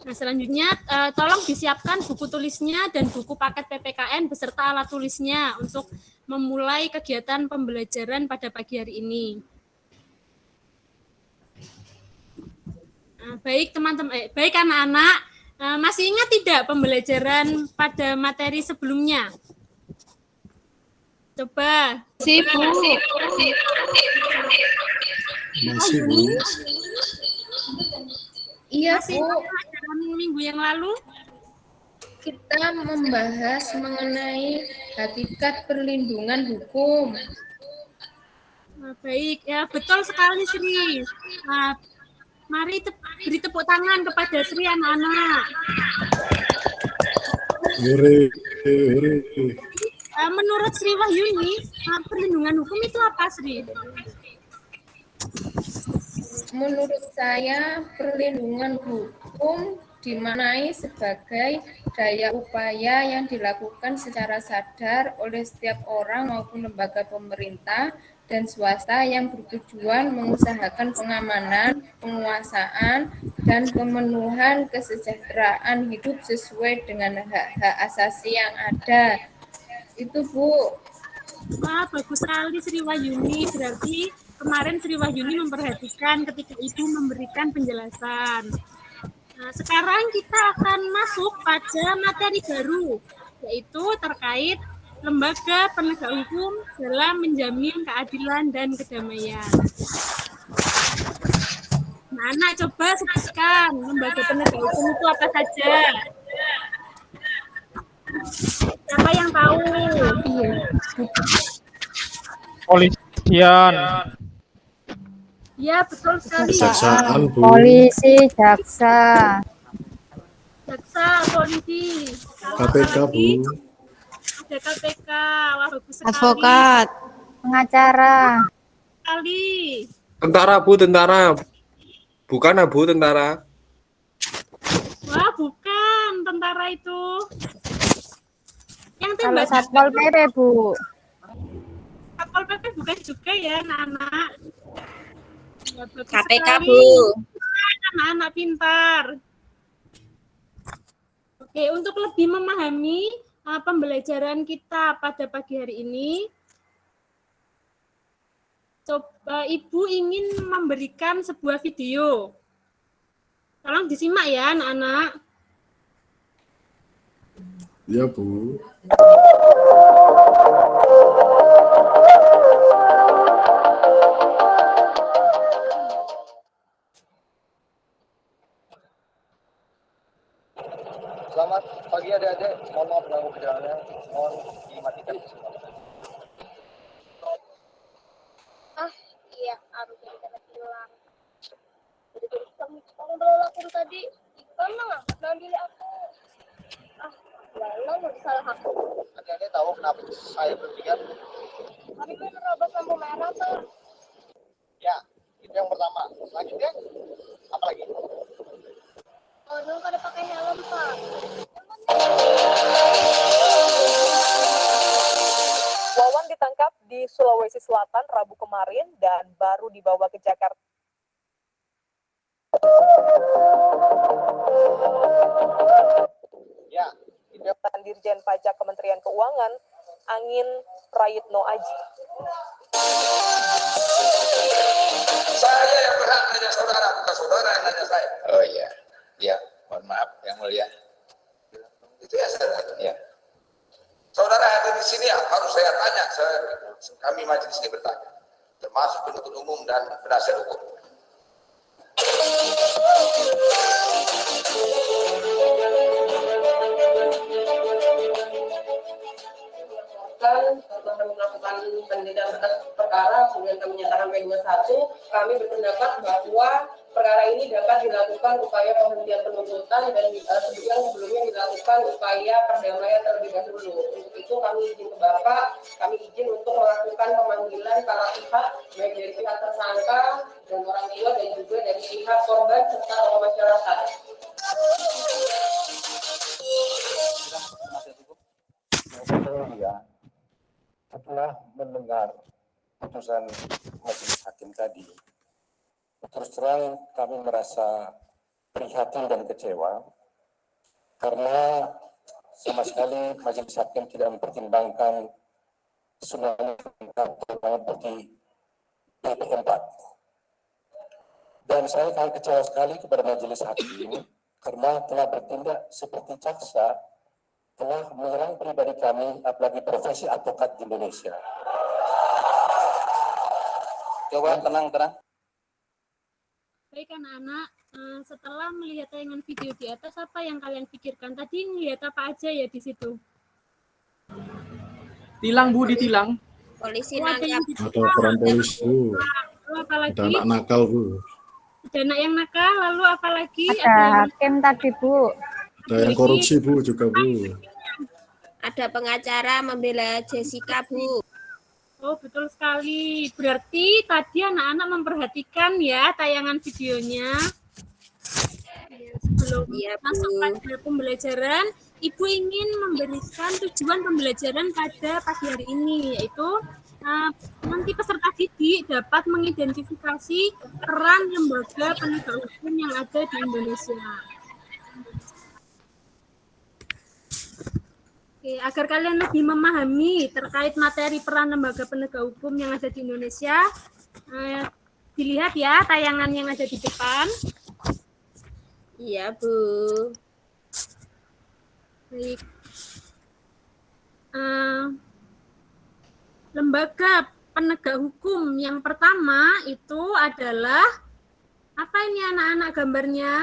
Nah, selanjutnya tolong disiapkan buku tulisnya dan buku paket PPKN beserta alat tulisnya untuk memulai kegiatan pembelajaran pada pagi hari ini. Baik teman-teman, baik anak-anak, masih ingat tidak pembelajaran pada materi sebelumnya? Coba. Masih, Bu. Masih, Bu. Iya, Bu. Minggu yang lalu kita membahas mengenai hakikat perlindungan hukum. Baik, ya betul sekali Sri. Mari beri tepuk tangan kepada Sri anak-anak. Menurut Sri Wahyuni, perlindungan hukum itu apa, Sri? Menurut saya, perlindungan hukum dimaknai sebagai daya upaya yang dilakukan secara sadar oleh setiap orang maupun lembaga pemerintah dan swasta yang bertujuan mengusahakan pengamanan, penguasaan, dan pemenuhan kesejahteraan hidup sesuai dengan hak-hak asasi yang ada. Itu, Bu. Wah, bagus sekali Sri Wahyuni. Berarti kemarin Sri Wahyuni memperhatikan ketika Ibu memberikan penjelasan. Nah, sekarang kita akan masuk pada materi baru, yaitu terkait lembaga penegak hukum dalam menjamin keadilan dan kedamaian. Nah, anak coba sebutkan lembaga penegak hukum itu apa saja. Siapa yang tahu? Polisian. Ya, betul sekali. Kejaksaan, Bu. Polisi, jaksa. Jaksa, polisi. KPK, Bu. Ada KPK. Wah, bagus sekali. Advokat. Pengacara. Sekali. Tentara, Bu, tentara. Bukan, Bu, tentara. Wah, bukan tentara itu. Yang Kalau tembak Satpol PP, Bu. Satpol PP bukan juga ya, anak-anak. KPK, Bu. Anak-anak pintar. Oke, untuk lebih memahami pembelajaran kita pada pagi hari ini, coba Ibu ingin memberikan sebuah video. Tolong disimak ya, anak-anak. Ya, Bu. Selamat pagi adik-adik, mohon maaf ganggu perjalanannya, mohon dimatikan. Iya, harus jadi kena hilang. Jadi kamu belum aku tadi, Ikan nggak ngambil aku. Walau nggak salah aku. Adik-adik tahu kenapa saya berpikir? Tapi gue nerobos lampu merah tuh. Ya, itu yang pertama. Selanjutnya, apa lagi? Oh, dulu pada pakai helm, Pak. Wawan ditangkap di Sulawesi Selatan Rabu kemarin dan baru dibawa ke Jakarta. Ya, Dirjen Pajak Kementerian Keuangan, Angin Prayitno Aji. Saya yang berhak nanya saudara, bukan saudara yang nanya saya. Oh iya, ya, mohon maaf yang mulia. Itu ya saudara. Ya. Saudara yang ada di sini ya, harus saya tanya. Kami majelis ini bertanya, termasuk penuntut umum dan penasihat hukum. Setelah melakukan penelitian atas perkara, kemudian kami menyatakan P21, kami berpendapat bahwa perkara perkara ini dapat dilakukan upaya penghentian penuntutan dan sebelumnya dilakukan upaya perdamaian terlebih dahulu. Untuk itu kami izin ke Bapak, kami izin untuk melakukan pemanggilan para pihak, baik dari pihak tersangka dan orang tua dan juga dari pihak korban serta tokoh masyarakat. Ya, setelah mendengar putusan majelis hakim tadi, terus terang kami merasa prihatin dan kecewa karena sama sekali majelis hakim tidak mempertimbangkan tsunami seperti PP4. Dan saya sangat kecewa sekali kepada majelis hakim karena telah bertindak seperti jaksa, telah menyerang pribadi kami, apalagi profesi advokat di Indonesia. Coba tenang. Baik anak-anak, setelah melihat tayangan video di atas, apa yang kalian pikirkan? Tadi melihat apa aja ya di situ? Tilang Bu, ditilang. Polisi Ada peran polisi, Bu. Apalagi? Ada anak nakal, Bu. Ada anak yang nakal, lalu apalagi? Ada hakim tadi, Bu. Ada yang korupsi, Bu, juga, Bu. Ada pengacara membela Jessica, Bu. Oh, betul sekali. Berarti tadi anak-anak memperhatikan ya tayangan videonya. Sebelum masuk pada pembelajaran, Ibu ingin memberikan tujuan pembelajaran pada pagi hari ini, yaitu nanti peserta didik dapat mengidentifikasi peran lembaga penegak hukum yang ada di Indonesia. Oke, agar kalian lebih memahami terkait materi peran lembaga penegak hukum yang ada di Indonesia, dilihat ya tayangan yang ada di depan. Iya, Bu. Baik. Lembaga penegak hukum yang pertama itu adalah apa ini anak-anak gambarnya?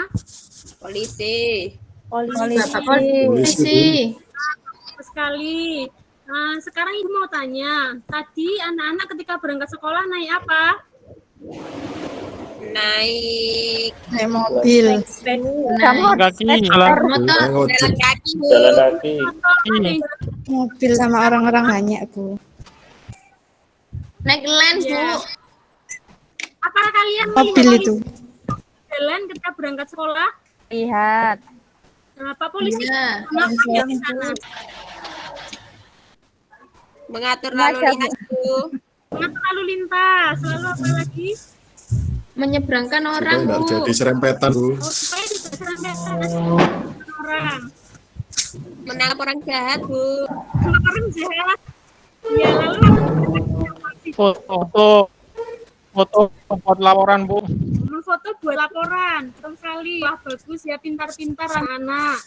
Polisi. Polisi. Sekali. Sekarang Ibu mau tanya, tadi anak-anak ketika berangkat sekolah naik apa? Naik mobil. Jalan kaki. Mobil sama orang-orang banyak, Bu. Naik land, Bu. Apakah kalian Mobil itu. jalan ketika berangkat sekolah? Lihat. Pak Polisi di sana. Mengatur lalu lintas, Bu. Mengatur lalu lintas. Lalu apa lagi? Menyeberangkan orang, Supaya Bu. tidak jadi serempetan, Bu. Supaya tidak serempetan orang. Menangkap orang jahat, Bu. Menangkap orang jahat. Ya, lalu Foto buat laporan, Bu. memfoto buat laporan. Betul sekali. Wah, bagus ya, pintar-pintar anak-anak.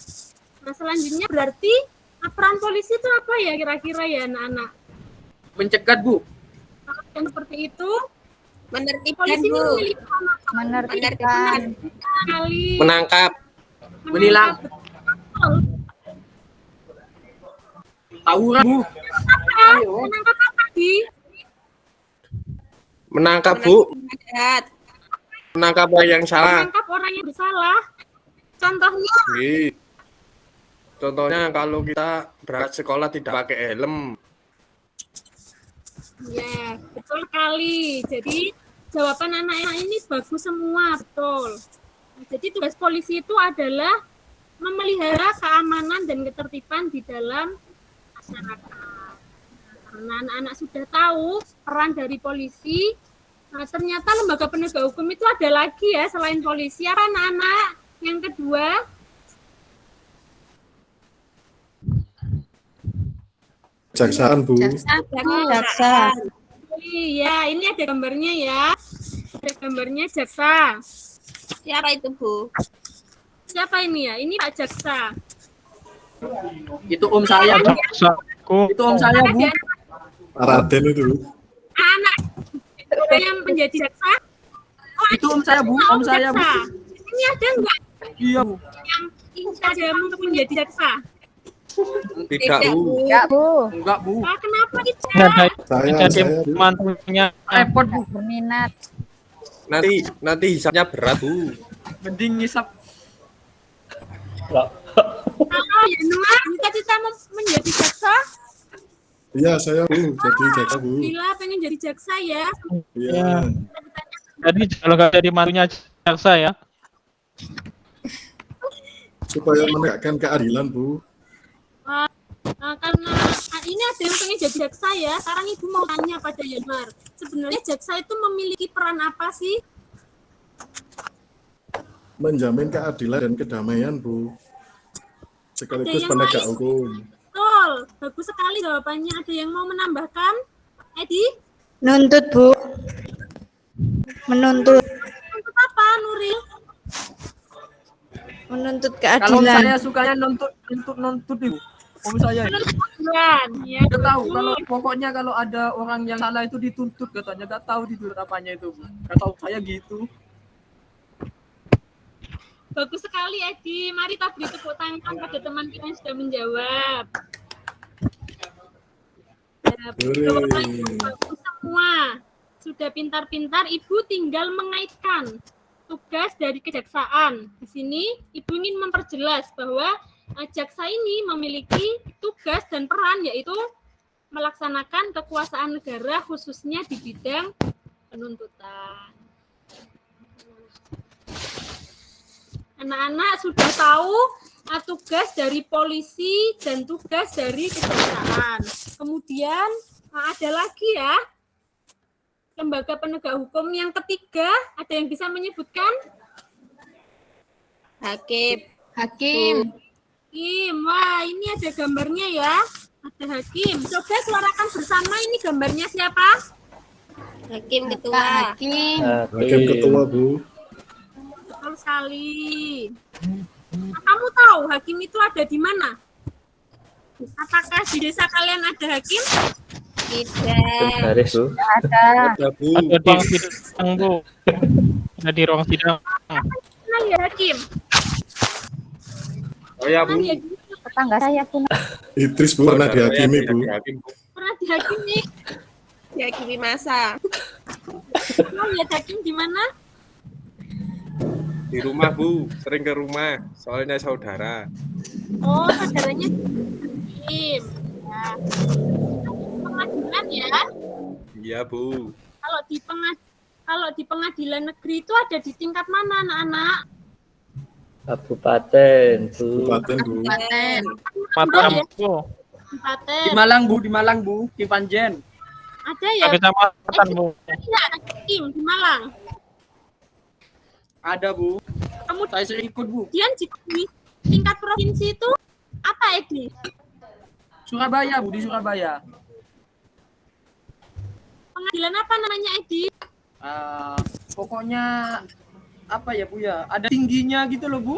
Nah, selanjutnya berarti peran polisi itu apa ya kira-kira ya anak-anak? Mencegat, Bu. Kalau yang seperti itu, menertibkan, polisi Bu. Menertibkan. Menangkap. Menilang. Tawuran, Bu. Menangkap apa, Di? Menangkap, Bu. Menangkap orang yang salah. Menangkap orang yang bersalah. Contohnya? Contohnya kalau kita berangkat sekolah tidak pakai helm. Ya, betul sekali. Jadi jawaban anak-anak ini bagus semua, betul. Jadi tugas polisi itu adalah memelihara keamanan dan ketertiban di dalam masyarakat. Karena anak-anak sudah tahu peran dari polisi, nah, ternyata lembaga penegak hukum itu ada lagi ya selain polisi. Apa anak-anak? Yang kedua, Kejaksaan, Bu. jaksa. Iya, ini ada gambarnya ya. Ada gambarnya jaksa. Siapa itu, Bu? Siapa ini ya? Ini Pak Jaksa. Itu om saya, Bu. Itu om saya, Bu. Raden itu. Anak ada yang menjadi jaksa? Oh, Itu om saya, Bu. Om saya, Bu. Ini ada enggak Iya, Bu. yang ingin untuk menjadi jaksa? Tidak, Bu. Enggak, Bu. Enggak, Bu. Ah, kenapa itu? Jadi mantunya. Repot, Bu. Berminat. Nanti hisapnya berat, Bu. Mending ngisap. Yanuar, cita-cita menjadi jaksa? Iya, saya Bu, jadi jaksa Bu. Bila pengen jadi jaksa ya? Iya. Jadi kalau nggak jadi mantunya jaksa ya? Supaya menegakkan keadilan Bu. Karena ini ada yang pengen jadi jaksa ya. Sekarang Ibu mau tanya pada Yanuar. Sebenarnya jaksa itu memiliki peran apa sih? Menjamin keadilan dan kedamaian Bu. Sekaligus Ada yang penegak lain? hukum. Betul, bagus sekali jawabannya. Ada yang mau menambahkan? Edi? Nuntut Bu. Menuntut. Untuk apa, Nuril? Menuntut Kalau keadilan. saya sukanya nuntut Ibu. Om saya. Ya. Nggak tahu kalau pokoknya kalau ada orang yang salah itu dituntut katanya, nggak tahu tidur apanya itu. Nggak tahu saya gitu. Bagus sekali, Edi. Mari kita beri tepuk tangan pada teman kita yang sudah menjawab. Ya, bagus semua. Sudah pintar-pintar, Ibu tinggal mengaitkan tugas dari kejaksaan. Di sini Ibu ingin memperjelas bahwa jaksa ini memiliki tugas dan peran, yaitu melaksanakan kekuasaan negara khususnya di bidang penuntutan. Anak-anak sudah tahu tugas dari polisi dan tugas dari kejaksaan. Kemudian ada lagi ya, lembaga penegak hukum yang ketiga, ada yang bisa menyebutkan? Hakim. Hakim. Wah, ini ada gambarnya ya. Ada hakim. Coba suarakan bersama, ini gambarnya siapa? Hakim ketua. Hakim. Hakim ketua Bu. Betul sekali. Nah, kamu tahu hakim itu ada di mana? Apakah di desa kalian ada hakim? Tidak. Garis, Bu. Ada. Ada di ruang sidang, Bu. Ada di ruang sidang. Mana ya hakim? Oh ya, Bu. Tetangga saya pun. Idris Bu, pernah dihakimi Bu. Pernah dihakimi? Dihakimi masa. Mau lihat hakim di mana? Di rumah, Bu. Sering ke rumah. Soalnya saudara. Oh, saudaranya hakim. Ya. Pengadilan ya? Iya, Bu. Kalau di pengadilan negeri itu ada di tingkat mana, anak-anak? Kabupaten, Bu. Kabupaten, Bu. Mataram, Bu. Kabupaten. Di Malang, Bu. Di Panjen. Ada ya? Kecamatan, Bu. Iya, hakim di Malang. Ada, Bu. Kemudian Saya sering ikut, Bu. di tingkat provinsi itu apa, Edi? Surabaya, Bu. Di Surabaya. Pengadilan apa namanya, Edi? Pokoknya apa ya, Bu ya? Ada tingginya gitu loh, Bu.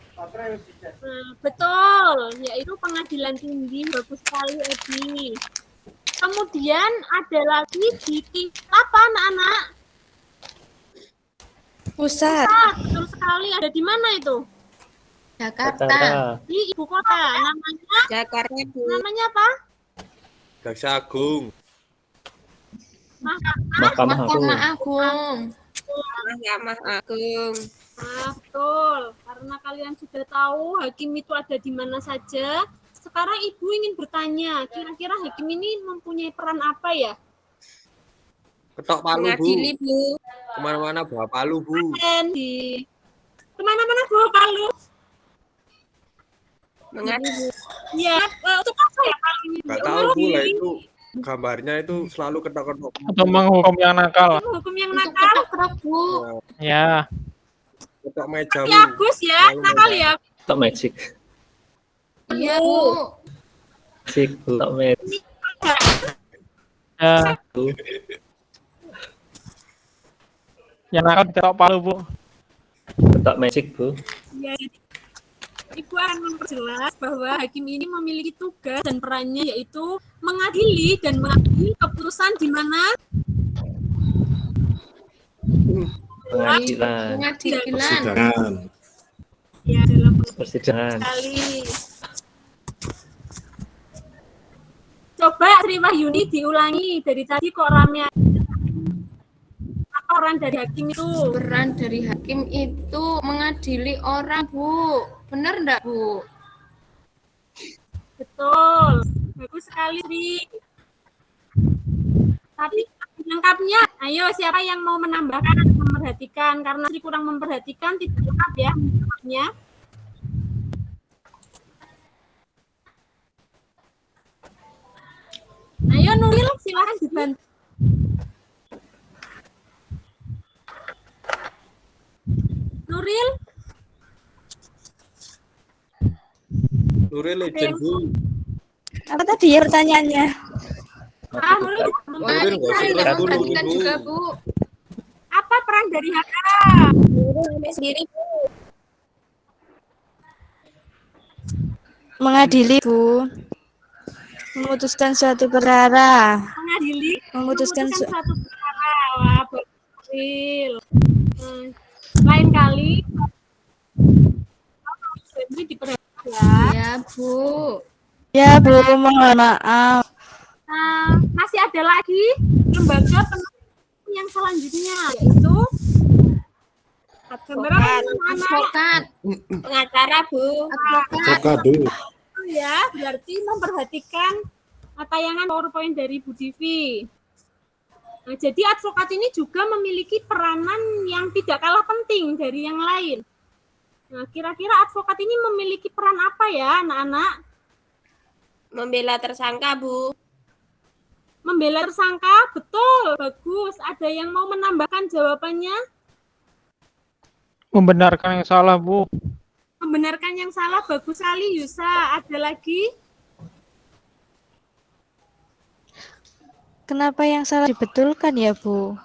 Betul, yaitu pengadilan tinggi. Bagus sekali, Edi. Kemudian ada lagi di tingkat apa, anak-anak? Pusat. Betul sekali. Ada di mana itu? Jakarta. Di ibu kota. Namanya? Jakarta, Bu. Namanya apa? Jaksa Agung. Mahkamah Agung. Mahkamah Agung. Nah, betul. Karena kalian sudah tahu hakim itu ada di mana saja. Sekarang Ibu ingin bertanya, kira-kira hakim ini mempunyai peran apa ya? Ketok palu, Bu. Mengadili, Bu. Kemana-mana bawa palu, Bu. Kemana-mana bawa palu. Mengadili. Ya, untuk apa ya palu ini? Nggak tahu, Bu, lah itu gambarnya itu selalu ketok-ketok. Untuk menghukum yang nakal. Hukum yang nakal. Bu. Ya. Ketok meja, Bu. Ya, Gus ya, nakal ya. Ketok magic. Iya, Bu. Magic, ketok magic. Ya. Bu. Yang nakal diketok palu, Bu. Ketok magic, Bu. Ya, Ibu akan memperjelas bahwa hakim ini memiliki tugas dan perannya yaitu mengadili dan mengambil keputusan di mana? Pengadilan. Persidangan. Ya, dalam Persidangan. sekali. Coba Sri Wahyuni diulangi dari tadi kok rame. Apa peran dari hakim itu? Peran dari hakim itu mengadili orang, Bu. Benar enggak, Bu? Betul. Bagus sekali, Ri. Tapi lengkapnya, ayo siapa yang mau menambahkan atau memperhatikan? Karena Sri kurang memperhatikan, tidak lengkap ya lengkapnya. Ayo Nuril, silahkan dibantu. Nuril. Nuril legend, Bu. Apa tadi ya pertanyaannya? Nuril, Nuril nggak usah terus dulu, Perhatikan Bu. juga, Bu. apa peran dari hakim? Sendiri, Bu. Mengadili, Bu. Memutuskan suatu perkara. Mengadili, Memutuskan suatu perkara. Wah, berhasil. Lain kali diperhatikan. Ya, Bu. Ya, Bu, mohon maaf. Masih ada lagi lembaga penelitian yang selanjutnya, yaitu advokat, pengacara, Bu. Avokado. Ya, berarti memperhatikan tayangan PowerPoint dari Bu Divi. Nah, jadi advokat ini juga memiliki peranan yang tidak kalah penting dari yang lain. Nah, kira-kira advokat ini memiliki peran apa ya, anak-anak? Membela tersangka, Bu. Membela tersangka, betul, bagus. Ada yang mau menambahkan jawabannya? Membenarkan yang salah, Bu. Membenarkan yang salah, bagus sekali, Yusa. Ada lagi? Kenapa yang salah dibetulkan ya, Bu?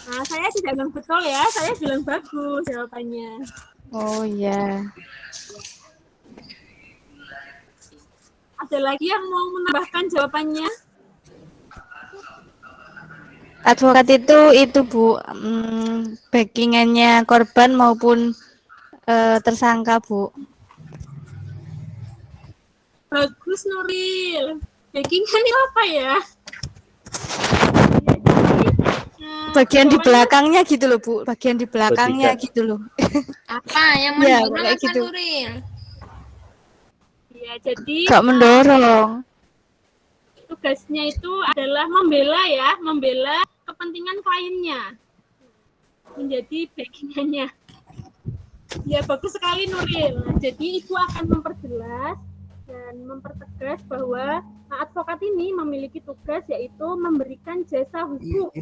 Nah, saya tidak bilang betul ya, saya bilang bagus jawabannya. Oh iya. Ada lagi yang mau menambahkan jawabannya? Advokat itu Bu, backingannya korban maupun tersangka, Bu. Bagus, Nuril. Backingannya apa ya? Bagian di belakangnya gitu loh, Bu. Bagian di belakangnya gitu loh. Apa yang Ya, mendorong kayak apa, gitu. Nuril? Ya, jadi Gak mendorong. tugasnya itu adalah membela ya, membela kepentingan kliennya. Menjadi backingannya. Ya, bagus sekali Nuril. Nah, jadi Ibu akan memperjelas dan mempertegas bahwa advokat ini memiliki tugas yaitu memberikan jasa hukum.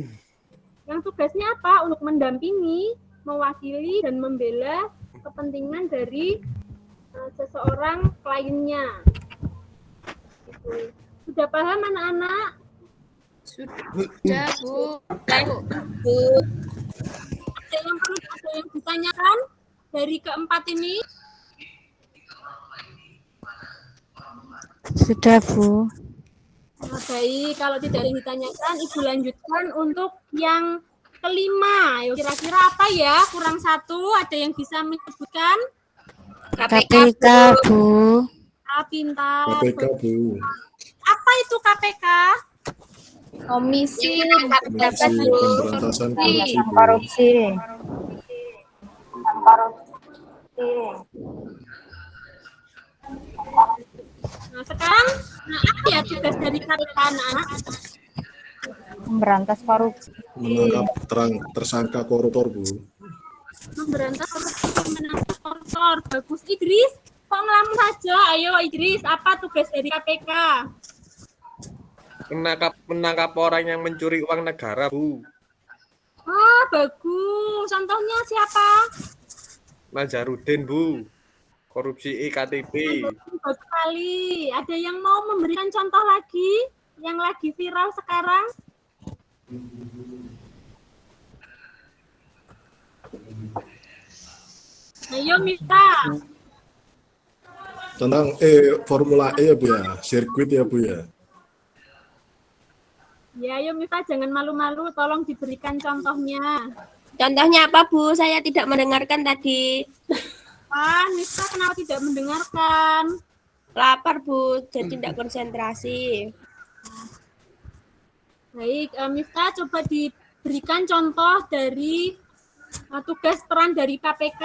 Yang tugasnya apa? Untuk mendampingi, mewakili, dan membela kepentingan dari seseorang kliennya. Gitu. Sudah paham anak-anak? Sudah, Bu. Ada yang ditanyakan dari keempat ini? Sudah, Bu. Nah, baik, kalau tidak ada yang ditanyakan, Ibu lanjutkan untuk yang kelima. Ayo, kira-kira apa ya? Kurang satu, ada yang bisa menyebutkan? KPK, Bu. Pintar. KPK, Bu. Apa itu KPK? Komisi Pemberantasan korupsi. Nah, sekarang, apa ya tugas dari KPK anak-anak? Memberantas korupsi. Menangkap tersangka koruptor, Bu. Memberantas koruptor. Bagus, Idris. Kok ngelamun saja? Ayo Idris, apa tugas dari KPK? Menangkap orang yang mencuri uang negara, Bu. Ah, bagus. Contohnya siapa? Nazarudin, Bu. Korupsi iktp. Bagus sekali. Ada yang mau memberikan contoh lagi yang lagi viral sekarang? Ayo Mita. Tentang Formula E ya, Bu ya. Sirkuit ya, Bu ya. Ya, ayo Mita, jangan malu-malu. Tolong diberikan contohnya. Contohnya apa, Bu? Saya tidak mendengarkan tadi. Mita kenapa tidak mendengarkan? Lapar, Bu. Jadi tidak konsentrasi. Baik, Mita coba berikan contoh dari tugas peran dari KPK.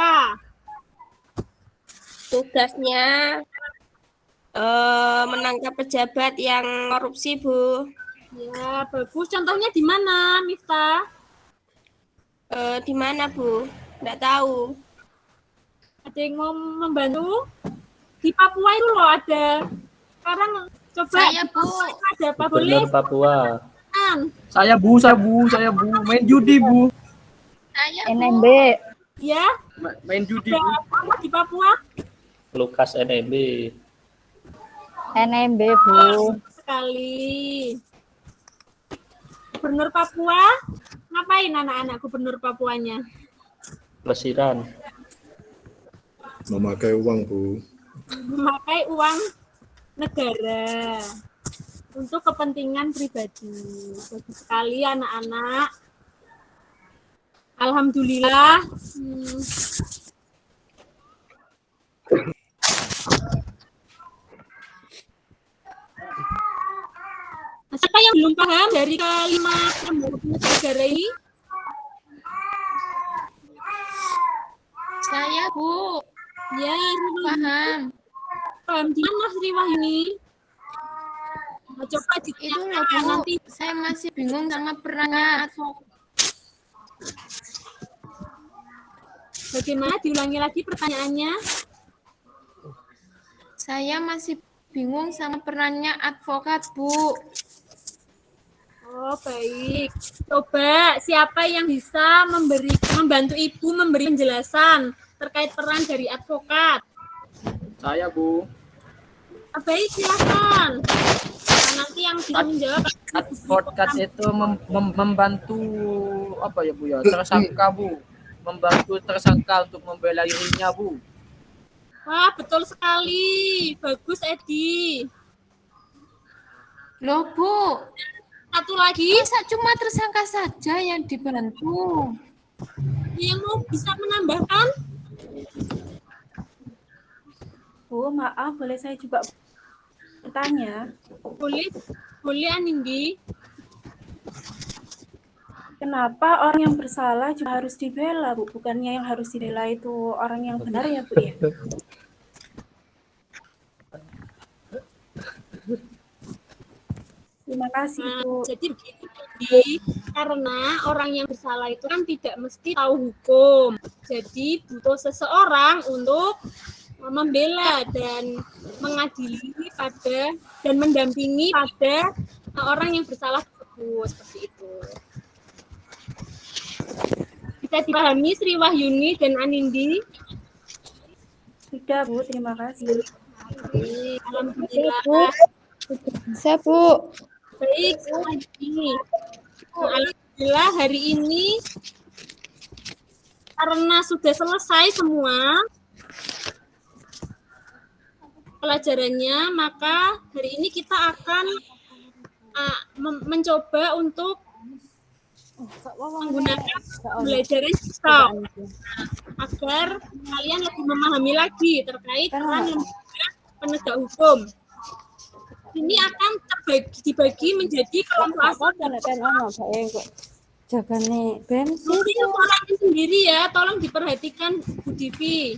Tugasnya menangkap pejabat yang korupsi, Bu. Ya, bagus. Contohnya di mana, Miftah? Di mana, Bu? Nggak tahu. Ada yang mau membantu? Di Papua itu loh ada. Sekarang coba. Saya, Bu. Ada apa boleh? Gubernur Papua. Saya Bu. Main judi, Bu. Saya, NMB. Ya. Main judi, Ada Bu. apa di Papua? Lukas NMB. NMB, Bu. Sekali. Gubernur Papua, ngapain anak-anak gubernur Papuanya? Pelesiran. Memakai uang, Bu. Memakai uang negara untuk kepentingan pribadi. Bagus sekali anak-anak. Alhamdulillah. Siapa yang belum paham dari kalimat negara ini? Saya, Bu. Ya, Paham. Paham di mana Sri Wahyuni? Coba Itu loh, Bu. nanti. Saya masih bingung sama perannya advokat. Bagaimana? Diulangi lagi pertanyaannya. Saya masih bingung sama perannya advokat, Bu. Oh, baik. Coba siapa yang bisa membantu Ibu memberi penjelasan terkait peran dari advokat? Saya, Bu. Baik, silakan. Nah, nanti yang bisa menjawab Advokat itu membantu apa ya, Bu ya? Tersangka, Bu. Membantu tersangka untuk membela dirinya, Bu. Wah, betul sekali. Bagus, Edi. Loh, Bu. Satu lagi. Masa cuma tersangka saja yang dibantu? Yang mau bisa menambahkan? Bu, maaf, boleh saya juga bertanya? Boleh Anindi. Kenapa orang yang bersalah juga harus dibela, Bu? Bukannya yang harus dibela itu orang yang benar ya, Bu ya? Terima kasih, Bu. Jadi begini, karena orang yang bersalah itu kan tidak mesti tahu hukum. Jadi butuh seseorang untuk membela dan mengadili pada dan mendampingi pada orang yang bersalah tersebut, seperti itu. Bisa dipahami Sri Wahyuni dan Anindi? Sudah, Bu. Terima kasih. Alhamdulillah. Bisa, Bu. Baik, ini. Alhamdulillah hari ini karena sudah selesai semua pelajarannya, maka hari ini kita akan mencoba untuk menggunakan pembelajaran stop agar kalian lebih memahami lagi terkait peran lembaga penegak hukum. Ini akan dibagi menjadi kelompok Jagane bensin. Mungkin orangnya sendiri ya, tolong diperhatikan Bu Divi.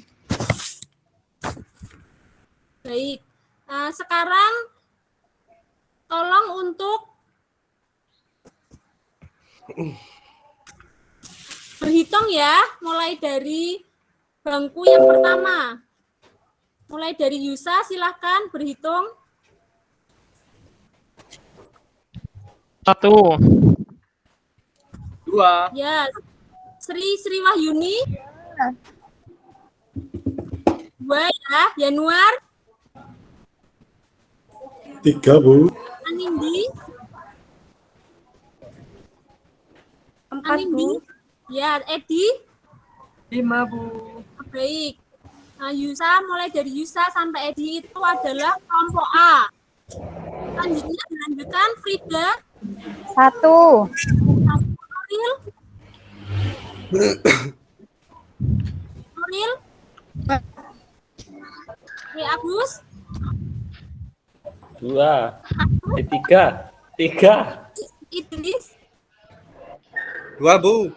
Baik, sekarang tolong untuk berhitung ya, mulai dari bangku yang pertama. Mulai dari Yusa, silahkan berhitung. 1. 2. Ya, Sri Wahyuni. 2 ya, Januar. 3, Bu. Anindi. 4, Anindi. Bu. Ya, Edi. 5, Bu. Baik. Nah, Yusa, mulai dari Yusa sampai Edi itu adalah kelompok A. Selanjutnya dilanjutkan Frida. 1. Nuril. Agus. 2. 3. Idris. 2, Bu.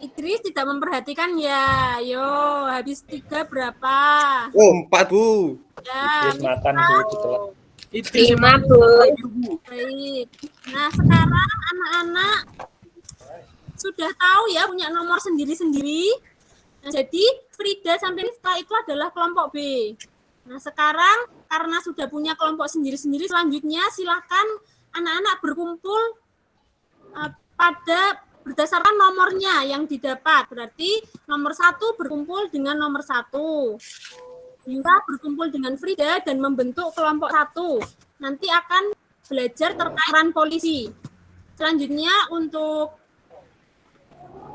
Idris tidak memperhatikan ya. Yo, habis 3 berapa? Oh, 4, Bu. Ya, Idris makan Bu setelah. Idris 5, Bu. Baik. Nah, sekarang anak-anak sudah tahu ya punya nomor sendiri-sendiri. Nah, jadi Frida sampai Rifka itu adalah kelompok B. Nah, sekarang karena sudah punya kelompok sendiri-sendiri, selanjutnya silakan anak-anak berkumpul pada berdasarkan nomornya yang didapat. Berarti nomor 1 berkumpul dengan nomor 1. Yura berkumpul dengan Frida dan membentuk kelompok 1. Nanti akan belajar terkait peran polisi. Selanjutnya untuk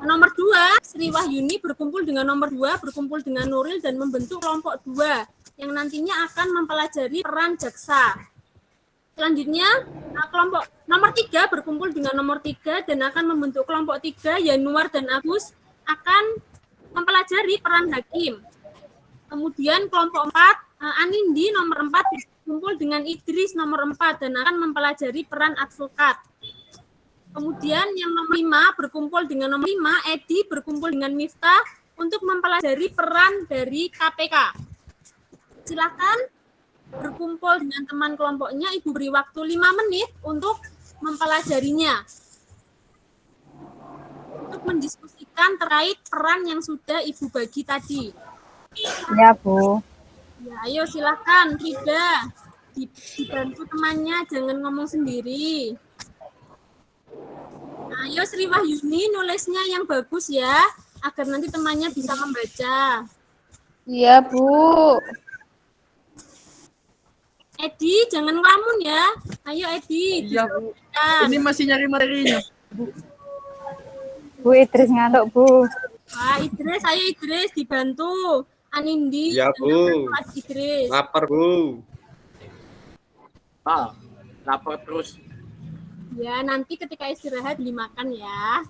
nomor 2, Sri Wahyuni berkumpul dengan nomor 2, berkumpul dengan Nuril dan membentuk kelompok 2 yang nantinya akan mempelajari peran jaksa. Selanjutnya, kelompok nomor 3 berkumpul dengan nomor 3 dan akan membentuk kelompok 3, Yanuar dan Agus akan mempelajari peran hakim. Kemudian kelompok 4, Anindi nomor 4 berkumpul dengan Idris nomor 4 dan akan mempelajari peran advokat. Kemudian yang nomor 5 berkumpul dengan nomor 5, Edi berkumpul dengan Miftah untuk mempelajari peran dari KPK. Silakan berkumpul dengan teman kelompoknya, Ibu beri waktu 5 menit untuk mempelajarinya. Untuk mendiskusikan terkait peran yang sudah Ibu bagi tadi. Ya, Bu. Ya, ayo silakan Frida. Dibantu temannya, jangan ngomong sendiri. Ayo Sri Wahyuni nulisnya yang bagus ya, agar nanti temannya bisa membaca. Iya, Bu. Edi, jangan ngelamun ya. Ayo Edi. Iya, Bu. Ini masih nyari materinya. Bu Idris ngantuk, Bu. Wah, Idris, ayo Idris dibantu. Anindi. Ya, Bu. Idris. Lapar, Bu. Lapar terus. Ya, nanti ketika istirahat beli makan ya.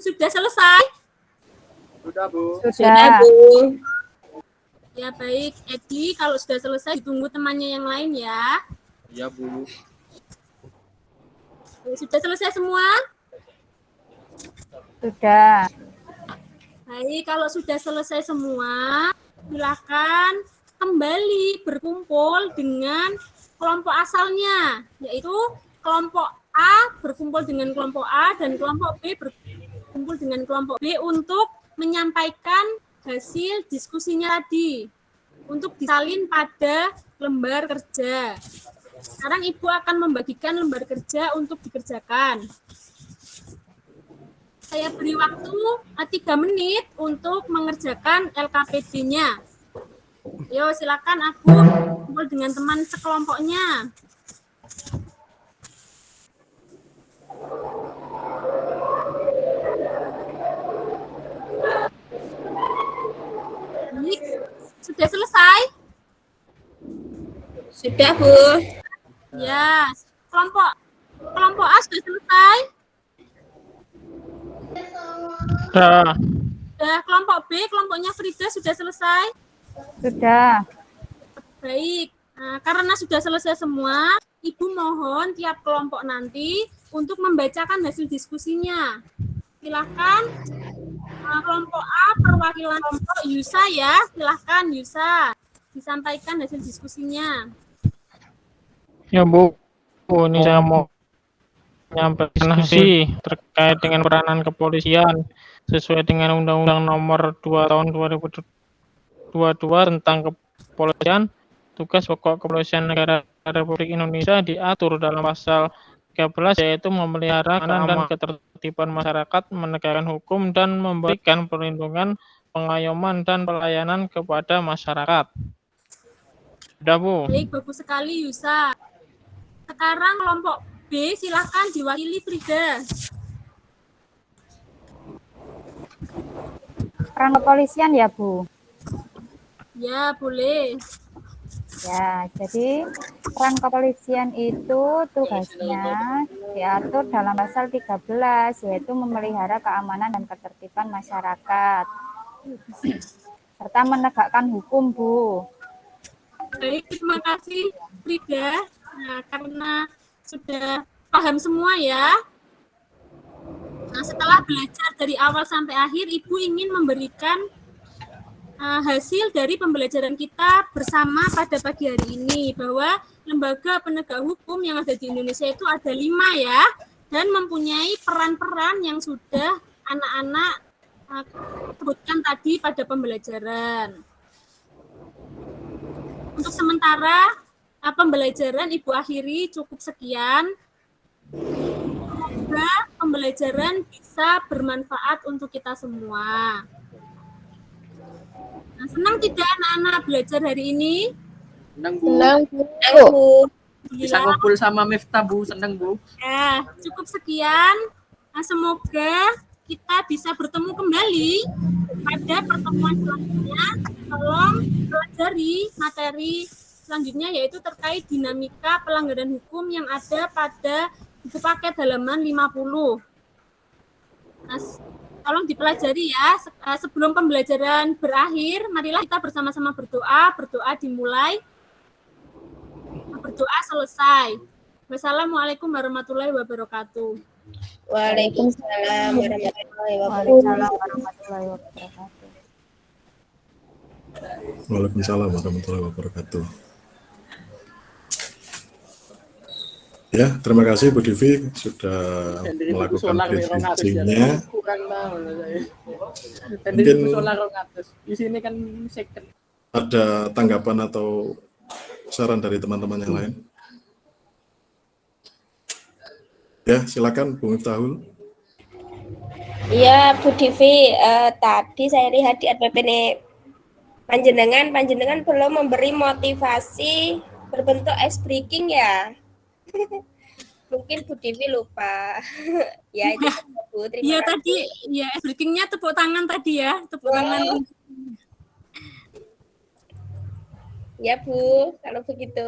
Sudah selesai? Sudah, Bu. Sudah. Bu. Ya, baik. Edi, kalau sudah selesai ditunggu temannya yang lain ya. Iya, Bu. Sudah selesai semua? Sudah. Baik, kalau sudah selesai semua, silakan kembali berkumpul dengan kelompok asalnya, yaitu kelompok A berkumpul dengan kelompok A dan kelompok B berkumpul dengan kelompok B untuk menyampaikan hasil diskusinya tadi untuk disalin pada lembar kerja. Sekarang Ibu akan membagikan lembar kerja untuk dikerjakan. Saya beri waktu 3 menit untuk mengerjakan LKPD-nya. Yo, silakan Aku kumpul dengan teman sekelompoknya. Ini sudah selesai? Sudah, Bu. Ya, kelompok A sudah selesai? Sudah. Sudah. Kelompok B, kelompoknya Frida sudah selesai? Sudah. Baik. Nah, karena sudah selesai semua, Ibu mohon tiap kelompok nanti untuk membacakan hasil diskusinya. Silakan kelompok A perwakilan kelompok Yusa ya. Silakan Yusa disampaikan hasil diskusinya. Ya, Bu. Ini saya mau menyampaikan hasil terkait dengan peranan kepolisian sesuai dengan Undang-Undang Nomor 2 Tahun 2022 tentang kepolisian. Tugas pokok kepolisian negara Republik Indonesia diatur dalam pasal 13, yaitu memelihara keamanan dan ketertiban masyarakat, menegakkan hukum, dan memberikan perlindungan, pengayoman, dan pelayanan kepada masyarakat. Sudah, Bu. Baik, bagus sekali Yusa. Sekarang kelompok B, silakan diwakili Frida. Peran kepolisian ya, Bu? Ya, boleh. Ya, jadi peran kepolisian itu tugasnya diatur dalam pasal 13, yaitu memelihara keamanan dan ketertiban masyarakat, serta menegakkan hukum, Bu. Baik, terima kasih Frida. Nah, karena sudah paham semua ya. Nah, setelah belajar dari awal sampai akhir, Ibu ingin memberikan hasil dari pembelajaran kita bersama pada pagi hari ini, bahwa lembaga penegak hukum yang ada di Indonesia itu ada 5 ya, dan mempunyai peran-peran yang sudah anak-anak sebutkan tadi pada pembelajaran. Untuk sementara pembelajaran Ibu akhiri cukup sekian. Semoga pembelajaran bisa bermanfaat untuk kita semua. Nah, senang tidak anak-anak belajar hari ini? Senang, Bu. Senang, Bu. Bisa ngumpul sama Miftah, Bu. Senang, Bu. Ya, cukup sekian. Nah, semoga kita bisa bertemu kembali pada pertemuan selanjutnya. Tolong pelajari materi selanjutnya, yaitu terkait dinamika pelanggaran hukum yang ada pada buku paket halaman 50. Nah, tolong dipelajari ya. Sebelum pembelajaran berakhir, marilah kita bersama-sama berdoa. Berdoa dimulai, berdoa selesai. Wassalamualaikum warahmatullahi wabarakatuh. Waalaikumsalam warahmatullahi wabarakatuh. Waalaikumsalam warahmatullahi wabarakatuh. Ya, terima kasih Bu Divi sudah melakukan bridging-nya. Mungkin di sini kan second. Ada tanggapan atau saran dari teman-teman yang lain? Ya, silakan Bu Miftahul. Iya, Bu Divi, tadi saya lihat di RPP panjenengan belum memberi motivasi berbentuk ice breaking ya. Mungkin Bu Divi lupa. Ya, itu Bu. Iya tadi, ya breakingnya tepuk tangan tadi ya, tepuk tangan. Ya Bu, kalau begitu.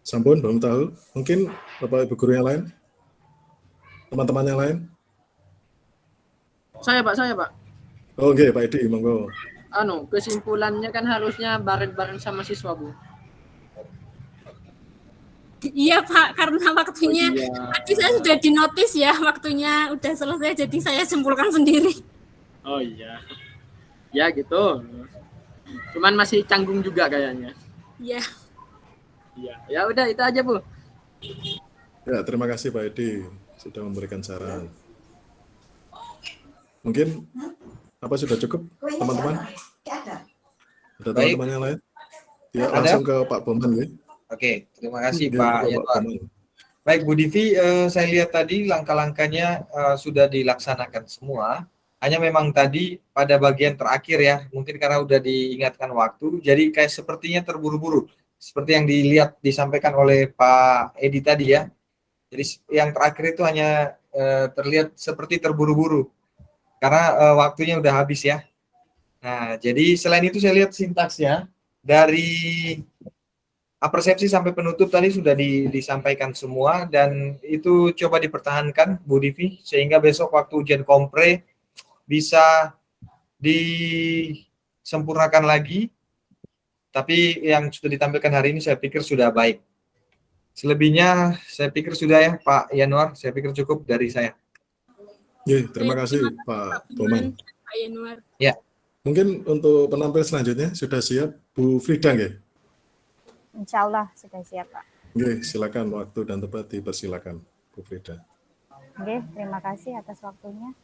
Sampun, belum tahu. Mungkin Bapak Ibu guru yang lain? Teman-teman yang lain? Saya Pak. Oke, Pak Edi, monggo. Kesimpulannya kan harusnya bareng-bareng sama siswa, Bu. Iya Pak, karena waktunya tadi saya sudah dinotis ya, waktunya udah selesai, jadi saya simpulkan sendiri. Oh iya. Ya gitu. Cuman masih canggung juga kayaknya. Iya. Iya. Ya udah itu aja, Bu. Ya, terima kasih Pak Edi sudah memberikan saran. Mungkin apa sudah cukup teman-teman? Ada teman-teman yang lain? Ya, langsung ke Pak Boman ya. Oke, terima kasih Pak Yanuar. Baik Bu Divi, saya lihat tadi langkah-langkahnya sudah dilaksanakan semua. Hanya memang tadi pada bagian terakhir ya, mungkin karena udah diingatkan waktu, jadi kayak sepertinya terburu-buru. Seperti yang disampaikan oleh Pak Edi tadi ya. Jadi yang terakhir itu hanya terlihat seperti terburu-buru. Karena waktunya udah habis ya. Nah, jadi selain itu saya lihat sintaksnya dari persepsi sampai penutup tadi sudah disampaikan semua, dan itu coba dipertahankan Bu Divi sehingga besok waktu ujian kompre bisa disempurnakan lagi. Tapi yang sudah ditampilkan hari ini saya pikir sudah baik. Selebihnya saya pikir sudah ya Pak Yanuar, saya pikir cukup dari saya. Ya, terima kasih Pak Boman. Pak Yanuar. Ya. Mungkin untuk penampil selanjutnya sudah siap Bu Frida nggih? Insya Allah sudah siap, Pak. Oke, silakan waktu dan tempat dipersilakan, Bu Frida. Oke, terima kasih atas waktunya.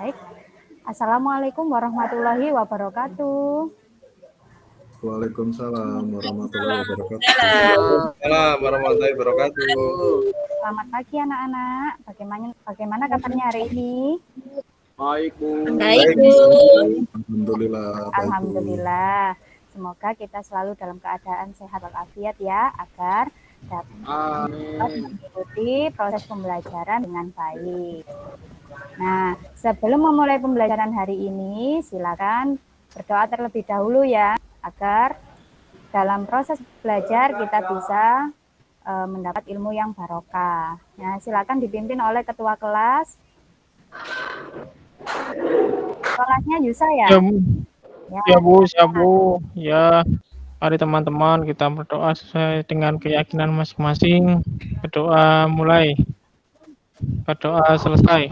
Baik. Assalamualaikum warahmatullahi wabarakatuh. Waalaikumsalam warahmatullahi wabarakatuh. Waalaikumsalam warahmatullahi wabarakatuh. Selamat pagi anak-anak. Bagaimana kabarnya hari ini? Baik, Bu. Baik, Bu. Alhamdulillah. Alhamdulillah. Semoga kita selalu dalam keadaan sehat walafiat ya, agar dapat mengikuti proses pembelajaran dengan baik. Nah, sebelum memulai pembelajaran hari ini, silakan berdoa terlebih dahulu ya, agar dalam proses belajar kita bisa mendapat ilmu yang barokah. Nah, silakan dipimpin oleh ketua kelas. Kelasnya Yusa ya? Ya, Bu. Ya, Bu, siap, Bu. Ya, mari teman-teman kita berdoa sesuai dengan keyakinan masing-masing. Berdoa mulai. Berdoa selesai.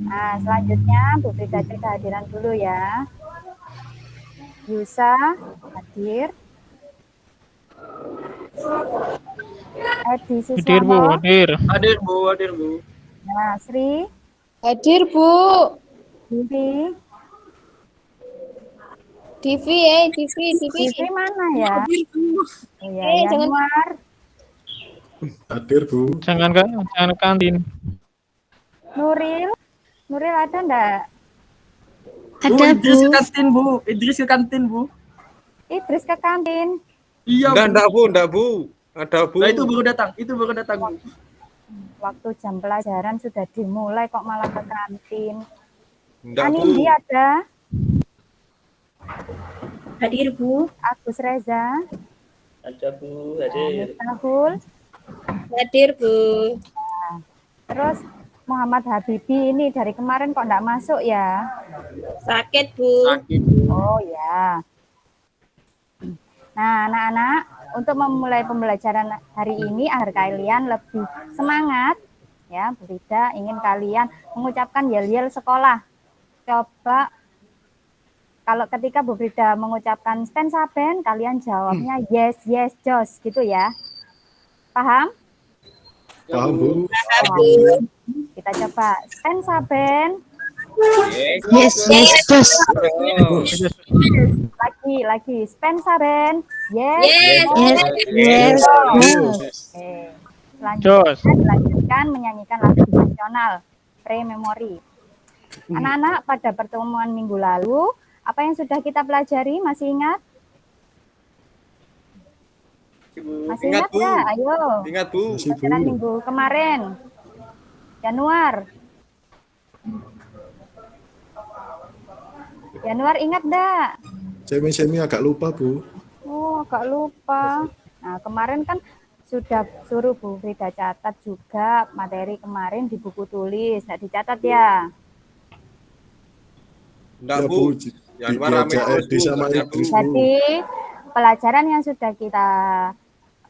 Nah, selanjutnya Bu Frida cek kehadiran dulu ya. Yusa hadir. Edi Hadir, Bu, Siswanto. hadir. Hadir Bu. Nah, Sri. Hadir, Bu. Divi. Divi. Divi mana ya? Oh ya, Jangan. Yanuar. Hadir, Bu. Jangan ke kantin. Nuril ada enggak? Ada, Idris ke kantin, Bu. Idris ke kantin, Bu. Idris ke kantin. Iya, Enggak, Bu. Ada, Bu. Nah, itu baru datang, Bu. Waktu jam pelajaran sudah dimulai kok malah ke kantin. Enggak, Bu. Anindi ada? Hadir, Bu. Agus Reza. Ada, Bu, hadir. Tahul. Hadir, Bu. Nah, terus Muhammad Habibi ini dari kemarin kok enggak masuk ya? Sakit, Bu. Oh ya. Nah, anak-anak, untuk memulai pembelajaran hari ini agar kalian lebih semangat, ya, Bu Rida ingin kalian mengucapkan yel-yel sekolah. Coba kalau ketika Bu Rida mengucapkan Spen Saben, kalian jawabnya yes, Jos, gitu ya. Paham? Paham, Bu. Kita coba Spen Saben. Yes, Jos. Lagi Spen Saben. Yes. Oke. Selanjutnya dilanjutkan menyanyikan lagu nasional pre-memori. Anak-anak, pada pertemuan minggu lalu, apa yang sudah kita pelajari? Masih ingat? Masih ingat ya? Ayo. Ingat, Bu. Pelajaran minggu kemarin. Januar ingat enggak? Semi agak lupa, Bu. Oh, agak lupa. Nah, kemarin kan sudah suruh Bu Frida catat juga materi kemarin di buku tulis. Nggak dicatat ya? Enggak, Bu. Januar rame terus, Bu. Jadi, pelajaran yang sudah kita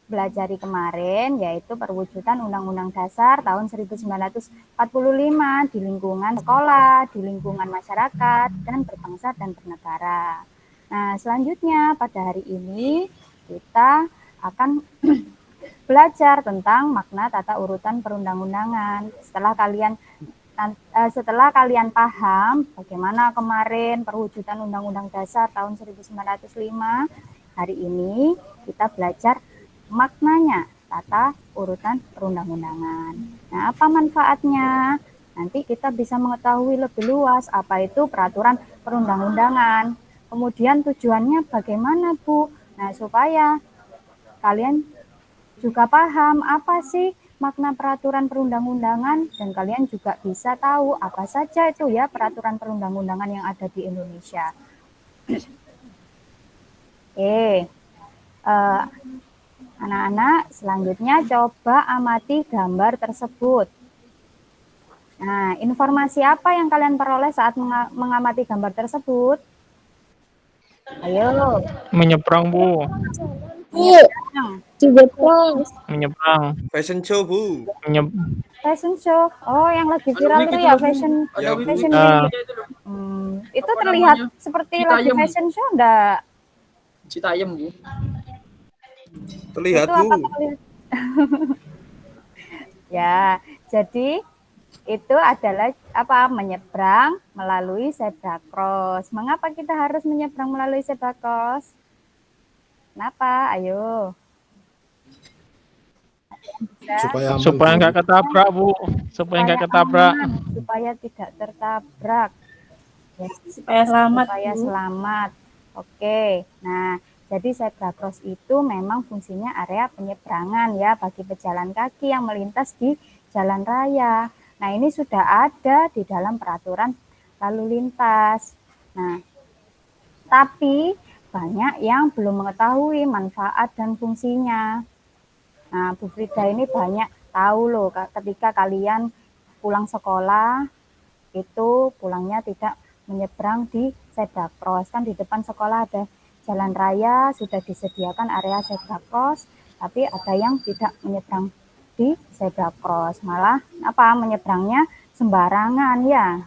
pelajari kemarin yaitu perwujudan Undang-Undang Dasar tahun 1945 di lingkungan sekolah, di lingkungan masyarakat, dan berbangsa dan bernegara. Nah, selanjutnya pada hari ini kita akan belajar tentang makna tata urutan perundang-undangan. Setelah kalian paham bagaimana kemarin perwujudan Undang-Undang Dasar tahun 1945, hari ini kita belajar maknanya tata urutan perundang-undangan. Nah, apa manfaatnya? Nanti kita bisa mengetahui lebih luas apa itu peraturan perundang-undangan. Kemudian tujuannya bagaimana, Bu? Nah, supaya kalian juga paham apa sih makna peraturan perundang-undangan dan kalian juga bisa tahu apa saja itu ya peraturan perundang-undangan yang ada di Indonesia. Anak-anak, selanjutnya coba amati gambar tersebut. Nah, informasi apa yang kalian peroleh saat mengamati gambar tersebut? Ayo. Menyeberang, Bu. Menyeberang. Fashion show, Bu. Fashion show. Oh, yang lagi viral itu ya fashion week. Itu terlihat seperti lagi fashion show enggak? Citayam, Bu. Terlihat, itu Bu. Ya, jadi itu adalah menyeberang melalui zebra cross. Mengapa kita harus menyeberang melalui zebra cross? Kenapa? Ayo. Supaya nggak ketabrak, Bu. Supaya nggak ketabrak. Supaya tidak tertabrak. Ya, supaya selamat. Supaya selamat. Oke. Nah, jadi zebra cross itu memang fungsinya area penyeberangan ya bagi pejalan kaki yang melintas di jalan raya. Nah, ini sudah ada di dalam peraturan lalu lintas. Nah, tapi banyak yang belum mengetahui manfaat dan fungsinya. Nah, Bu Frida ini banyak tahu loh ketika kalian pulang sekolah itu pulangnya tidak menyeberang di zebra cross. Kan di depan sekolah ada jalan raya, sudah disediakan area zebra cross, tapi ada yang tidak menyeberang di zebra cross, malah menyeberangnya sembarangan ya.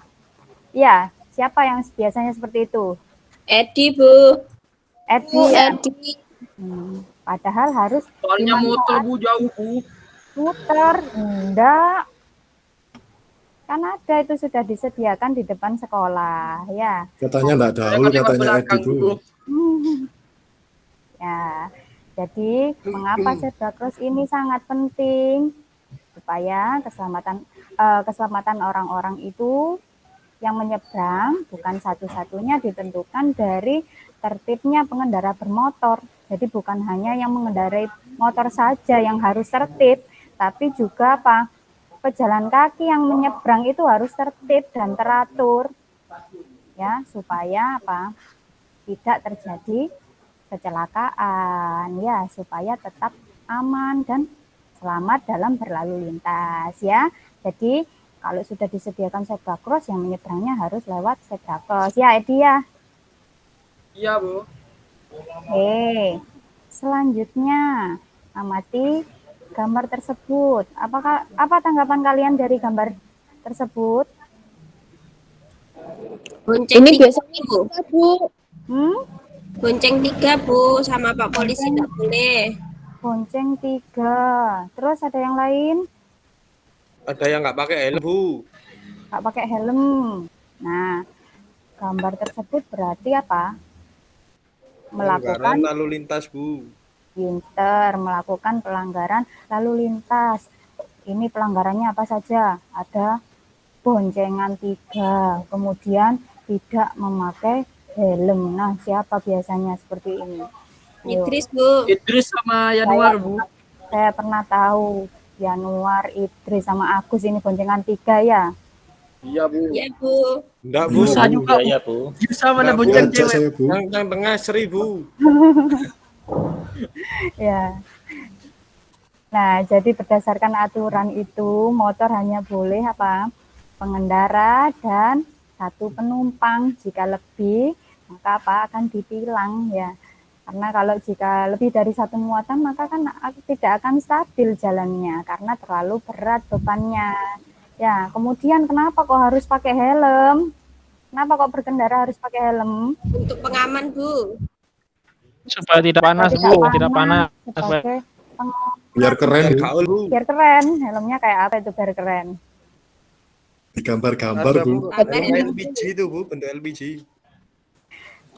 Ya, siapa yang biasanya seperti itu? Edi, Bu. Edi ya. Padahal harus Soalnya motor Bu jauh Bu. Muter, enggak. Kan ada itu sudah disediakan di depan sekolah, ya. Katanya enggak daul, katanya Edi Bu. Ya, jadi mengapa zebra cross ini sangat penting supaya keselamatan orang-orang itu yang menyeberang bukan satu-satunya ditentukan dari tertibnya pengendara bermotor. Jadi bukan hanya yang mengendarai motor saja yang harus tertib, tapi juga pejalan kaki yang menyeberang itu harus tertib dan teratur, ya, supaya tidak terjadi kecelakaan, ya, supaya tetap aman dan selamat dalam berlalu lintas, ya. Jadi kalau sudah disediakan zebra cross, yang menyeberangnya harus lewat zebra cross, ya, Edi ya. Iya Bu. Selanjutnya amati gambar tersebut. Apa tanggapan kalian dari gambar tersebut? Bonceng Ini tiga, biasanya Bu. Bonceng 3, Bu, sama Pak Polisi tidak boleh. Bonceng 3. Terus ada yang lain? Ada yang nggak pakai helm, Bu. Nggak pakai helm. Nah, gambar tersebut berarti apa? Pelanggaran Melakukan lalu lintas, Bu. pinter, melakukan pelanggaran lalu lintas. Ini pelanggarannya apa saja? Ada boncengan 3, kemudian tidak memakai helm. Nah, siapa biasanya seperti ini? Idris, Bu. Idris sama Yanuar, Bu. Saya pernah tahu Yanuar, Idris sama Agus ini boncengan 3 ya. Iya, Bu. Iya, Bu. Enggak, Bu. Bisa juga, Iya, Bu. Bisa mana Enggak, Bu. bonceng Ajak cewek. saya, Bu. Yang tengah 1000. Ya. Nah, jadi berdasarkan aturan itu motor hanya boleh pengendara dan 1 penumpang. Jika lebih maka akan ditilang ya. Karena kalau jika lebih dari 1 muatan maka kan tidak akan stabil jalannya karena terlalu berat bebannya. Ya, kemudian kenapa kok harus pakai helm? Kenapa kok berkendara harus pakai helm? Untuk pengaman, Bu. Supaya tidak panas, Bu, tidak panas. Sebagai Biar keren, Bu. biar keren. Helmnya kayak apa itu biar keren? Digambar-gambar, Bu. Bentuk LPG itu, Bu, bentuk LPG.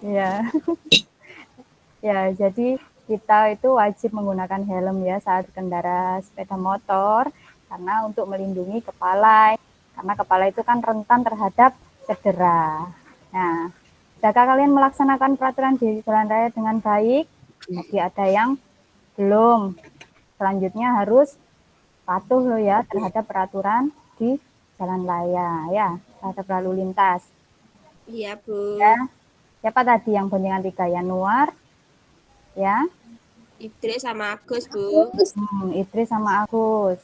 Ya. Ya, jadi kita itu wajib menggunakan helm ya saat berkendara sepeda motor karena untuk melindungi kepala. Karena kepala itu kan rentan terhadap cedera. Nah, jika kalian melaksanakan peraturan di jalan raya dengan baik, bagi ada yang belum. Selanjutnya harus patuh loh ya terhadap peraturan di jalan raya ya, terhadap lalu lintas. Iya, Bu. Ya. Siapa tadi yang boncengan 3? Yanuar, ya? Idris sama Agus, Bu. Idris sama Agus.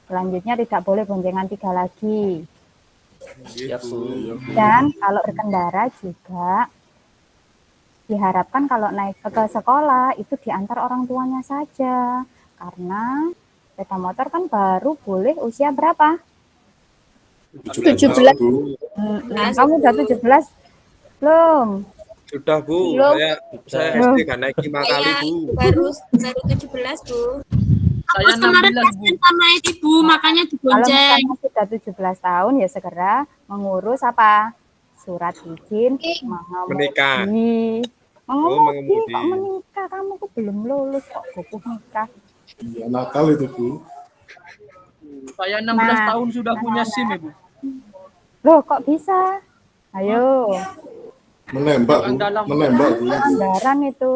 Selanjutnya tidak boleh boncengan 3 lagi. Iya, Bu. Dan kalau berkendara juga diharapkan kalau naik ke sekolah itu diantar orang tuanya saja. Karena sepeda motor kan baru boleh usia berapa? 17. Kamu udah 17? Belum. Sudah, Bu. Belum. Saya SD kan naik 5 kali, Bu. Baru 17, Bu. Saya kemarin 16, Bu. sama Ibu, makanya Kalau dibonceng. misalnya sudah 17 tahun ya segera mengurus surat izin Menikah. mengemudi. Kok menikah? Kamu kok belum lulus kok kukuh nikah. Iya, nakal itu, Bu. Saya 16 tahun sudah punya SIM, Ibu. Loh, kok bisa? Ayo. Menembak, Bu. Menembak, Bu. Anggaran itu.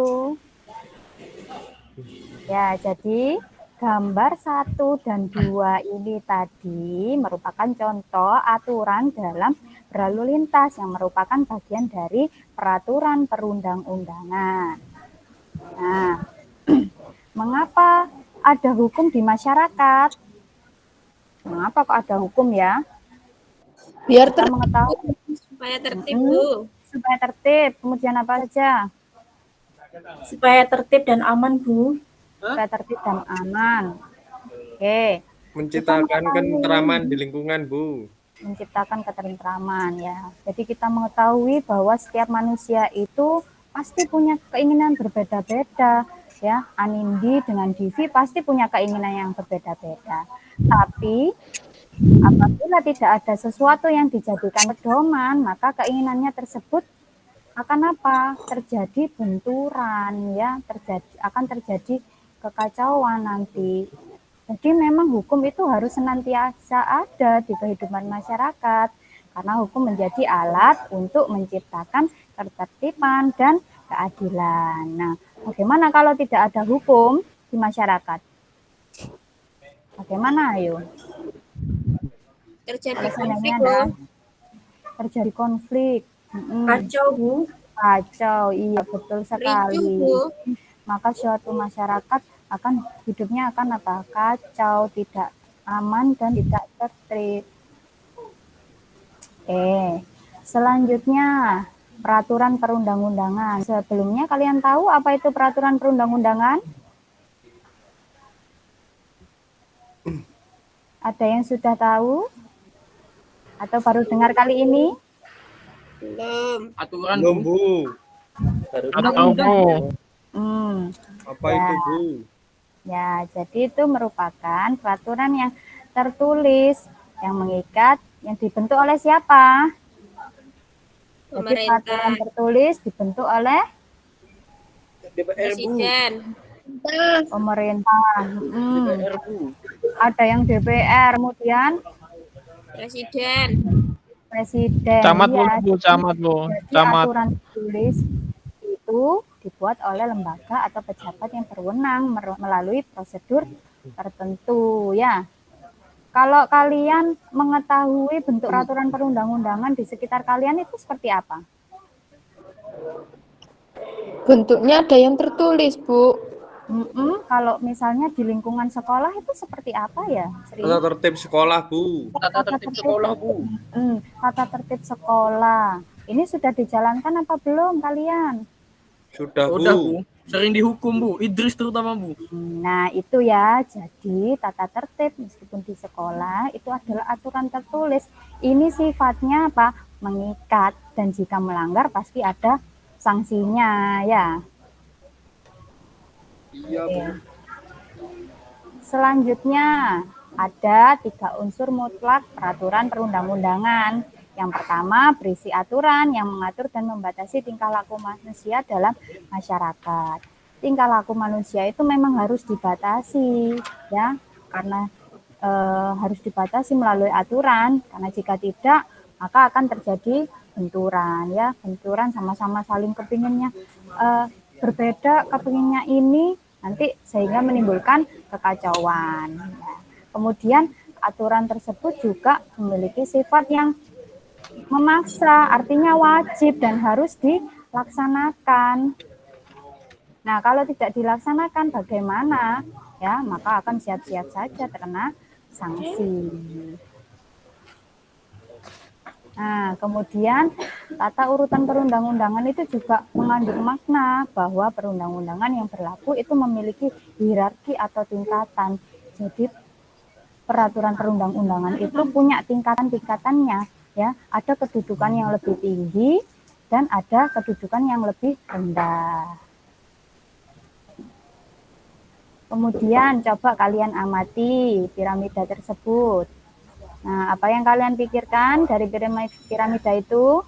Ya, jadi gambar 1 dan 2 ini tadi merupakan contoh aturan dalam berlalu lintas yang merupakan bagian dari peraturan perundang-undangan. Nah, mengapa ada hukum di masyarakat. Mengapa kok ada hukum ya? Biar kita mengetahui supaya tertib, Bu. Supaya tertib. Kemudian apa saja? Supaya tertib dan aman, Bu. Supaya tertib dan aman. Oke. Menciptakan ketentraman di lingkungan, Bu. Menciptakan ketentraman ya. Jadi kita mengetahui bahwa setiap manusia itu pasti punya keinginan berbeda-beda ya. Anindi dengan Divi pasti punya keinginan yang berbeda-beda. Tapi apabila tidak ada sesuatu yang dijadikan pedoman, maka keinginannya tersebut akan apa? Terjadi benturan ya, akan terjadi kekacauan nanti. Jadi memang hukum itu harus senantiasa ada di kehidupan masyarakat karena hukum menjadi alat untuk menciptakan ketertiban dan keadilan. Nah, bagaimana kalau tidak ada hukum di masyarakat? Bagaimana ayo? Terjadi konflik, Bu. Terjadi konflik. Kacau, Bu. Kacau, iya betul sekali. Ricuh, Bu. Maka suatu masyarakat hidupnya akan apa? Kacau, tidak aman dan tidak tertib. Selanjutnya peraturan perundang-undangan. Sebelumnya kalian tahu apa itu peraturan perundang-undangan? Ada yang sudah tahu? Atau baru dengar kali ini? Belum. Aturan, Belum, Bu. Apa Ya. itu, Bu? Ya, jadi itu merupakan peraturan yang tertulis, yang mengikat, yang dibentuk oleh siapa? Jadi peraturan tertulis dibentuk oleh Presiden. pemerintah. Ada yang DPR, kemudian Presiden. Camat, Ya. Bu, camat, Bu. Jadi Camat. aturan tertulis itu dibuat oleh lembaga atau pejabat yang berwenang melalui prosedur tertentu ya. Kalau kalian mengetahui bentuk peraturan perundang-undangan di sekitar kalian itu seperti apa? Bentuknya ada yang tertulis, Bu. Kalau misalnya di lingkungan sekolah itu seperti apa ya? Sri? Tata tertib sekolah, Bu. Tata tertib sekolah, Bu. Tata tertib sekolah. Ini sudah dijalankan apa belum kalian? Sudah, Bu. Udah, Bu. Sering dihukum, Bu. Idris terutama, Bu. Nah, itu ya. Jadi, tata tertib meskipun di sekolah itu adalah aturan tertulis. Ini sifatnya apa? Mengikat dan jika melanggar pasti ada sanksinya, ya. Iya, Bu. Selanjutnya, ada 3 unsur mutlak peraturan perundang-undangan. Yang pertama, berisi aturan yang mengatur dan membatasi tingkah laku manusia dalam masyarakat. Tingkah laku manusia itu memang harus dibatasi, ya, karena harus dibatasi melalui aturan. Karena jika tidak, maka akan terjadi benturan, ya, benturan sama-sama saling kepinginnya berbeda, kepinginnya ini nanti sehingga menimbulkan kekacauan. Ya. Kemudian aturan tersebut juga memiliki sifat yang memaksa, artinya wajib dan harus dilaksanakan. Nah, kalau tidak dilaksanakan bagaimana? Ya, maka akan siap-siap saja terkena sanksi. Nah, kemudian tata urutan perundang-undangan itu juga mengandung makna bahwa perundang-undangan yang berlaku itu memiliki hierarki atau tingkatan. Jadi peraturan perundang-undangan itu punya tingkatan-tingkatannya. Ya, ada kedudukan yang lebih tinggi dan ada kedudukan yang lebih rendah. Kemudian coba kalian amati piramida tersebut. Nah, apa yang kalian pikirkan dari piramida itu?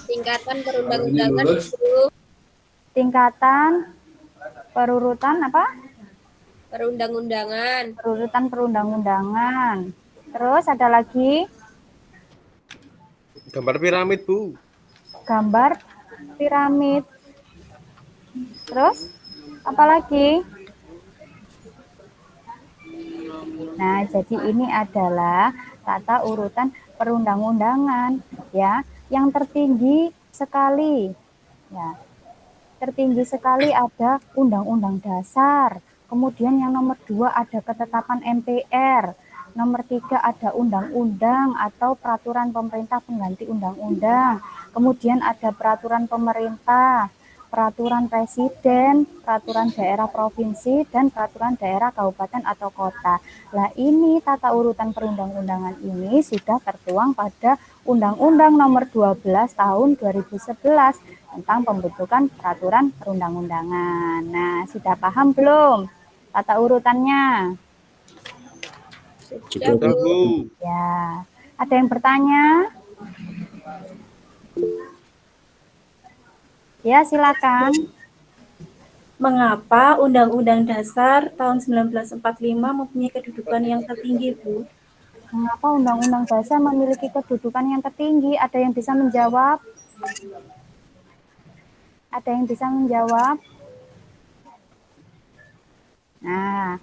Tingkatan perundang-undangan, Bu. Tingkatan perurutan apa? Perundang-undangan. Perurutan perundang-undangan. Terus ada lagi? Gambar piramid, Bu. Gambar piramid. Terus apa lagi? Nah, jadi ini adalah tata urutan perundang-undangan, ya, yang tertinggi sekali, ya, tertinggi sekali ada Undang-Undang Dasar. Kemudian yang nomor 2 ada ketetapan MPR. Nomor 3 ada undang-undang atau peraturan pemerintah pengganti undang-undang. Kemudian ada peraturan pemerintah, peraturan presiden, peraturan daerah provinsi, dan peraturan daerah kabupaten atau kota. Nah, ini tata urutan perundang-undangan ini sudah tertuang pada Undang-Undang Nomor 12 Tahun 2011 tentang pembentukan peraturan perundang-undangan. Nah, sudah paham belum tata urutannya? Sudah, Bu. Ya, ada yang bertanya? Ya, silakan. Mengapa Undang-Undang Dasar tahun 1945 mempunyai kedudukan yang tertinggi, Bu? Mengapa Undang-Undang Dasar memiliki kedudukan yang tertinggi? Ada yang bisa menjawab? Ada yang bisa menjawab? Nah,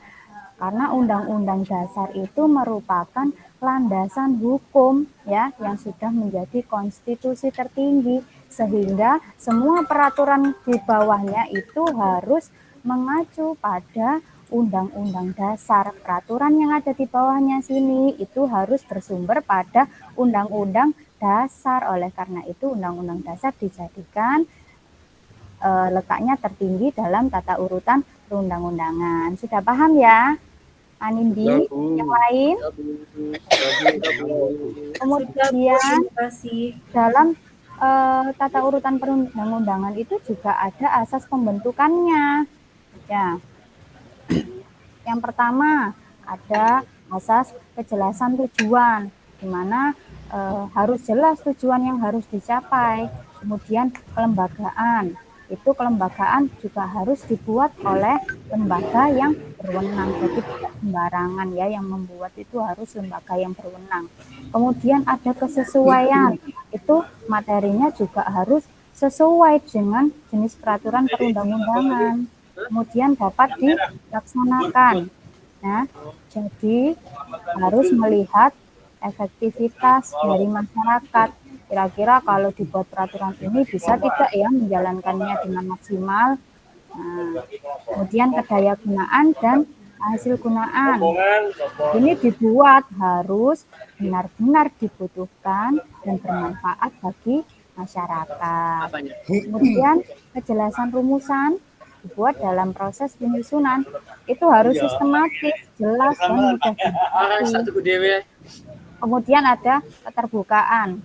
karena Undang-Undang Dasar itu merupakan landasan hukum ya yang sudah menjadi konstitusi tertinggi, sehingga semua peraturan di bawahnya itu harus mengacu pada Undang-Undang Dasar. Peraturan yang ada di bawahnya sini itu harus bersumber pada Undang-Undang Dasar. Oleh karena itu Undang-Undang Dasar dijadikan letaknya tertinggi dalam tata urutan perundang-undangan. Sudah paham ya, Anindi? Yang lain? Kemudian dalam tata urutan perundang-undangan itu juga ada asas pembentukannya. Ya. Yang pertama ada asas kejelasan tujuan, di mana harus jelas tujuan yang harus dicapai. Kemudian kelembagaan. Itu kelembagaan juga harus dibuat oleh lembaga yang berwenang, jadi tidak sembarangan ya yang membuat, itu harus lembaga yang berwenang. Kemudian ada kesesuaian, itu materinya juga harus sesuai dengan jenis peraturan perundang-undangan, kemudian dapat dilaksanakan. Nah, jadi harus melihat efektivitas dari masyarakat. Kira-kira kalau dibuat peraturan ini bisa tidak ya menjalankannya dengan maksimal. Nah, kemudian kedaya gunaan dan hasil gunaan. Ini dibuat harus benar-benar dibutuhkan dan bermanfaat bagi masyarakat. Kemudian kejelasan rumusan dibuat dalam proses penyusunan. Itu harus sistematis, jelas, dan mudah dimengerti. Kemudian ada keterbukaan,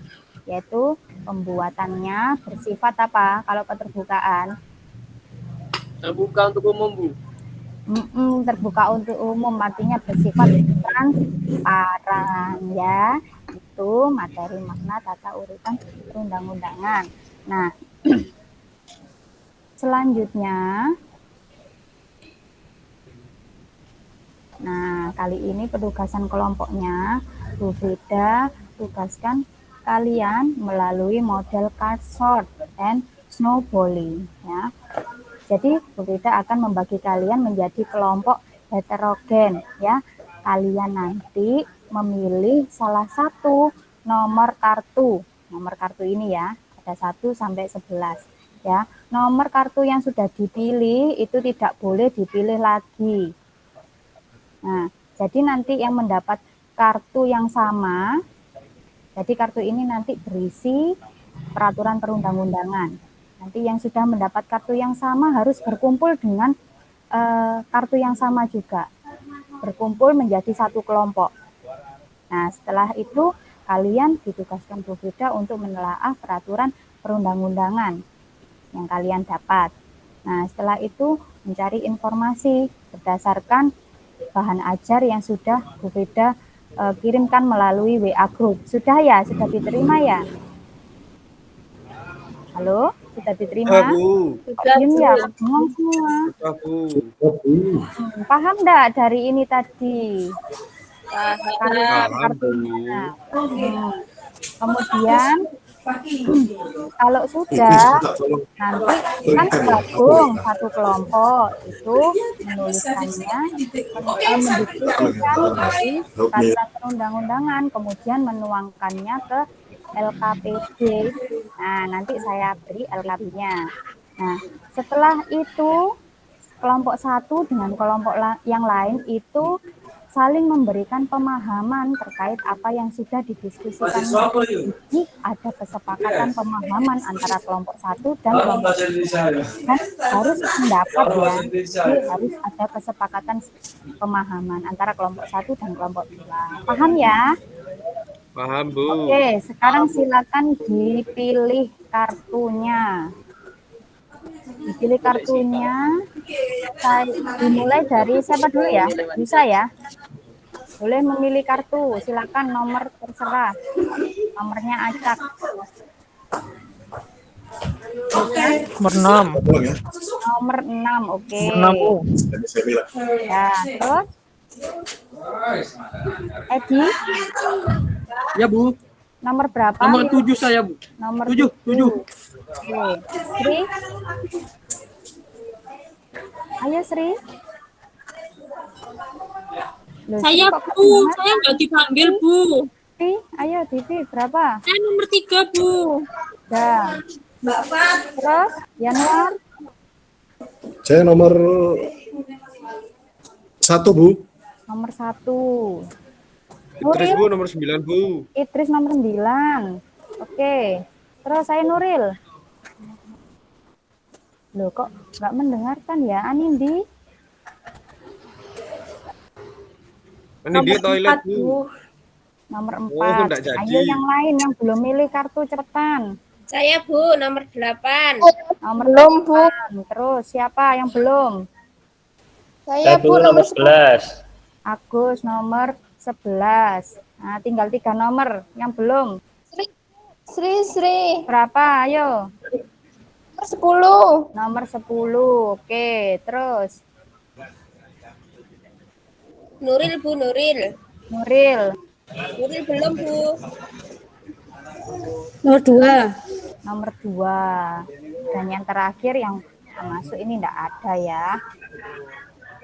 yaitu pembuatannya bersifat apa kalau keterbukaan? Terbuka untuk umum, Bu. Terbuka untuk umum artinya bersifat transparan ya. Itu materi makna tata urutan perundang-undangan. Nah, selanjutnya, nah kali ini penugasan kelompoknya Bu Frida tugaskan kalian melalui model card sort and snowballing ya. Jadi Bu Frida akan membagi kalian menjadi kelompok heterogen ya. Kalian nanti memilih salah satu nomor kartu. Nomor kartu ini ya, ada 1 sampai 11 ya. Nomor kartu yang sudah dipilih itu tidak boleh dipilih lagi. Nah, jadi nanti yang mendapat kartu yang sama, jadi kartu ini nanti berisi peraturan perundang-undangan. Nanti yang sudah mendapat kartu yang sama harus berkumpul dengan kartu yang sama juga. Berkumpul menjadi satu kelompok. Nah, setelah itu kalian ditugaskan Bu Frida untuk menelaah peraturan perundang-undangan yang kalian dapat. Nah, setelah itu mencari informasi berdasarkan bahan ajar yang sudah Bu Frida kirimkan melalui WA Group. Sudah ya? Sudah diterima ya? Halo? Sudah diterima? Diam ya? Ngomong semua. Paham enggak dari ini tadi? Kartunya. Kemudian kalau sudah nanti kan gabung satu kelompok itu menuliskannya, mendiskusikan dari peraturan perundang-undangan, kemudian menuangkannya ke LKPD. Nah, nanti saya beri LKP-nya. Nah, setelah itu kelompok satu dengan kelompok yang lain itu saling memberikan pemahaman terkait apa yang sudah didiskusikan. Jadi ada kesepakatan pemahaman antara kelompok satu dan kelompok lain. Dan harus pendapat ya. Jadi harus ada kesepakatan pemahaman antara kelompok satu dan kelompok dua. Paham ya? Paham, Bu. Oke, sekarang silakan dipilih kartunya. Dipilih kartunya. Dimulai dari siapa dulu ya? Bisa ya? Boleh memilih kartu, silakan nomor terserah. Nomornya acak. Nomor 6. Nomor 6, oke. Nomor 6, Bu. Ya, terus? Edi? Ya, Bu. Nomor berapa? Nomor 7 saya, Bu. Nomor 7. Oke. Sri? Ayo, Sri. Loh, Saya, Sri, Bu. Saya nggak dipanggil, Bu. Sri, ayo, Didi, berapa? Saya nomor 3, Bu. Ya. Terus, Yanuar? Saya nomor 1, Bu. Nomor 1. Idris, Bu, nomor 9, Bu. Idris nomor 9. Oke. Terus saya Nuril. Loh, kok nggak mendengarkan ya, Anindi? Ini dia toilet, Bu. Nomor Oh, 4. enggak jadi. Ayo yang lain yang belum milih kartu cepetan. Saya, Bu, nomor 8. Nomor belum, Bu. Terus siapa yang belum? Saya, Bu, nomor 11. Agus nomor 11. Nah, tinggal 3 nomor yang belum. Sri. Berapa? Ayo. Nomor 10. Nomor 10. Oke, terus Nuril, Bu, Nuril. Nuril. Nuril belum, Bu. Nomor 2. Nomor 2. Dan yang terakhir yang masuk ini enggak ada ya.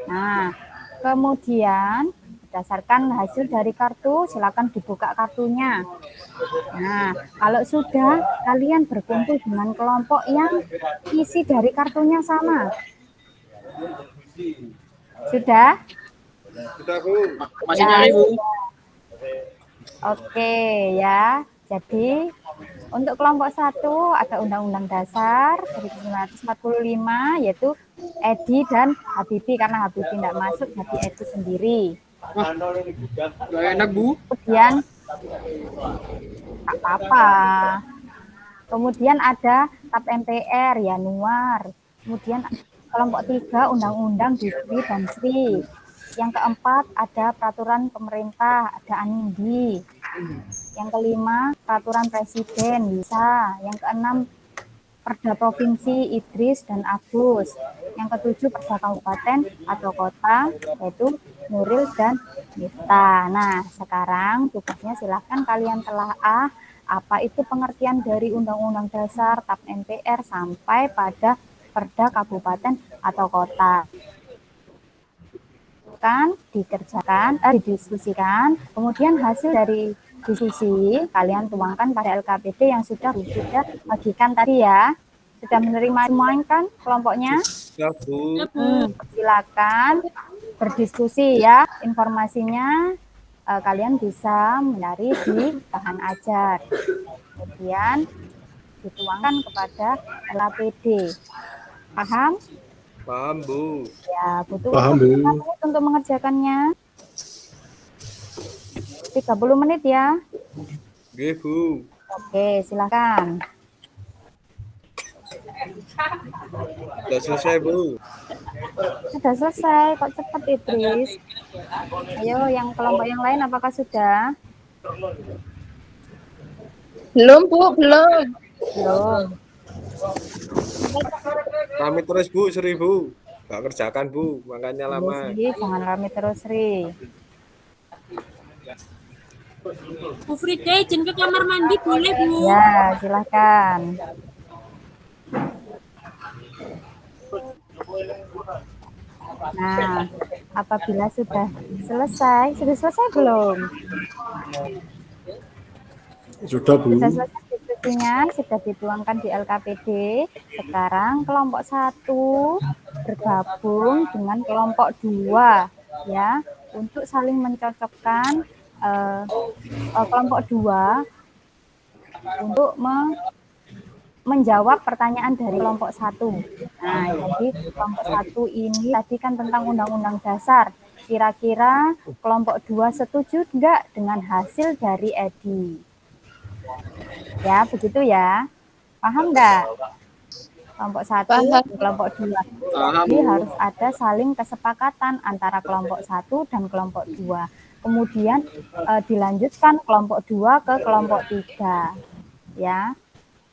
Nah, kemudian berdasarkan hasil dari kartu, silakan dibuka kartunya. Nah, kalau sudah, kalian berkumpul dengan kelompok yang isi dari kartunya sama. Sudah? Sudah, Bu. Masih nyari, Bu. Oke ya. Jadi untuk kelompok 1 ada Undang-Undang Dasar 1945 yaitu Edi dan Habibie, karena Habibie tidak masuk jadi Edi sendiri. Gak enak, Bu. Kemudian tak apa-apa. Kemudian ada TAP MPR Yanuar. Kemudian kelompok 3 Undang-Undang Dwi dan Sri. Yang keempat ada peraturan pemerintah, ada Anindi. Yang kelima peraturan presiden bisa. Yang keenam Perda Provinsi Idris dan Agus. Yang ketujuh Perda Kabupaten atau kota yaitu Nuril dan Miftah. Nah, sekarang tugasnya silahkan kalian telaah apa itu pengertian dari Undang-Undang Dasar, TAP MPR sampai pada Perda Kabupaten atau kota. Dikerjakan, didiskusikan, kemudian hasil dari diskusi kalian tuangkan pada LKPD yang sudah bagikan tadi ya. Sudah menerima semuanya kan kelompoknya? Ya, Bu. Silakan berdiskusi ya. Informasinya kalian bisa mencari di bahan ajar. Kemudian dituangkan kepada LKPD. Paham? Paham, Bu. Ya, butuh Paham, waktu Bu. 5 menit untuk mengerjakannya. 30 menit ya. Oke, Bu. Oke, silakan. Sudah selesai, Bu. Sudah selesai, kok cepat Idris. Ayo, yang kelompok yang lain apakah sudah? Belum, Bu, belum. Belum. Rame terus, Bu, Sri, Bu. Gak kerjakan, Bu, makanya lama. Sri, jangan rame terus, Sri. Bu Frida izin ke kamar mandi boleh, Bu? Ya, silakan. Nah, apabila sudah selesai belum? Sudah, Bu. Sudah selesai instruksinya sudah dituangkan di LKPD. Sekarang kelompok 1 bergabung dengan kelompok 2 ya untuk saling mencocokkan kelompok 2 untuk menjawab pertanyaan dari kelompok 1. Nah, jadi kelompok 1 ini tadi kan tentang Undang-Undang Dasar. Kira-kira kelompok 2 setuju enggak dengan hasil dari Edi? Ya, begitu ya. Paham enggak? Kelompok 1 dan kelompok 2. Jadi harus ada saling kesepakatan antara kelompok 1 dan kelompok 2. Kemudian dilanjutkan kelompok 2 ke kelompok 3. Ya.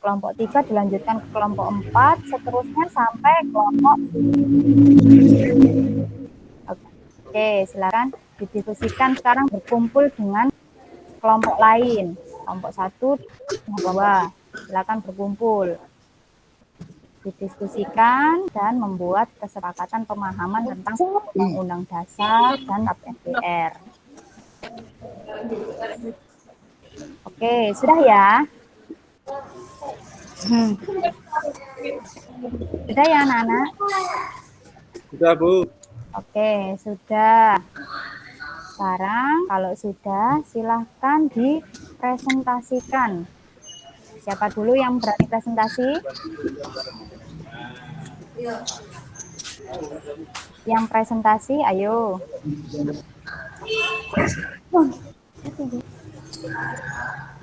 Kelompok 3 dilanjutkan ke kelompok 4, seterusnya sampai kelompok. Oke, silakan didiskusikan sekarang berkumpul dengan kelompok lain. Kelompok 1, 2, silakan berkumpul. Didiskusikan dan membuat kesepakatan pemahaman tentang Undang-Undang Dasar dan TAP MPR. Oke, sudah ya? Sudah ya anak-anak? Sudah, Bu. Oke, sudah. Sekarang kalau sudah, silahkan dipresentasikan. Siapa dulu yang berani presentasi? Yang presentasi, ayo.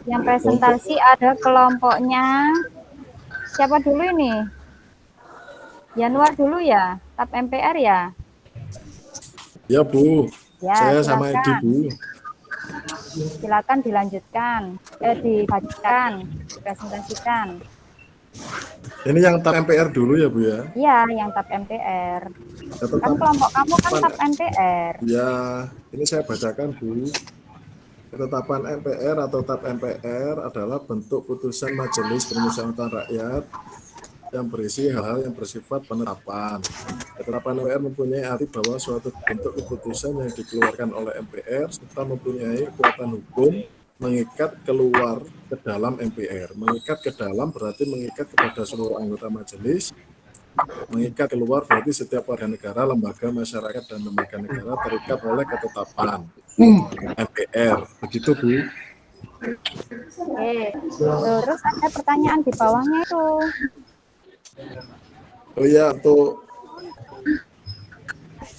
Yang presentasi ada kelompoknya. Siapa dulu ini? Januar dulu ya? TAP MPR ya? Ya, Bu. Ya, Saya sama Edi, silakan. Bu. Silakan dilanjutkan. Dibacakan, dipresentasikan. Ini yang TAP MPR dulu ya, Bu ya? Iya, yang TAP MPR. Atau Kan kelompok kamu kan TAP MPR. Ya, ini saya bacakan, Bu. Ketetapan MPR atau TAP MPR adalah bentuk putusan Majelis Permusyawaratan Rakyat yang berisi hal-hal yang bersifat penetapan. Ketetapan MPR mempunyai arti bahwa suatu bentuk keputusan yang dikeluarkan oleh MPR serta mempunyai kekuatan hukum mengikat keluar ke dalam MPR. Mengikat ke dalam berarti mengikat kepada seluruh anggota majelis. Mengikat keluar berarti setiap warga negara, lembaga, masyarakat, dan lembaga negara terikat oleh ketetapan MPR. Begitu, Bu. Oke. Terus ada pertanyaan di bawahnya itu. Oh iya, untuk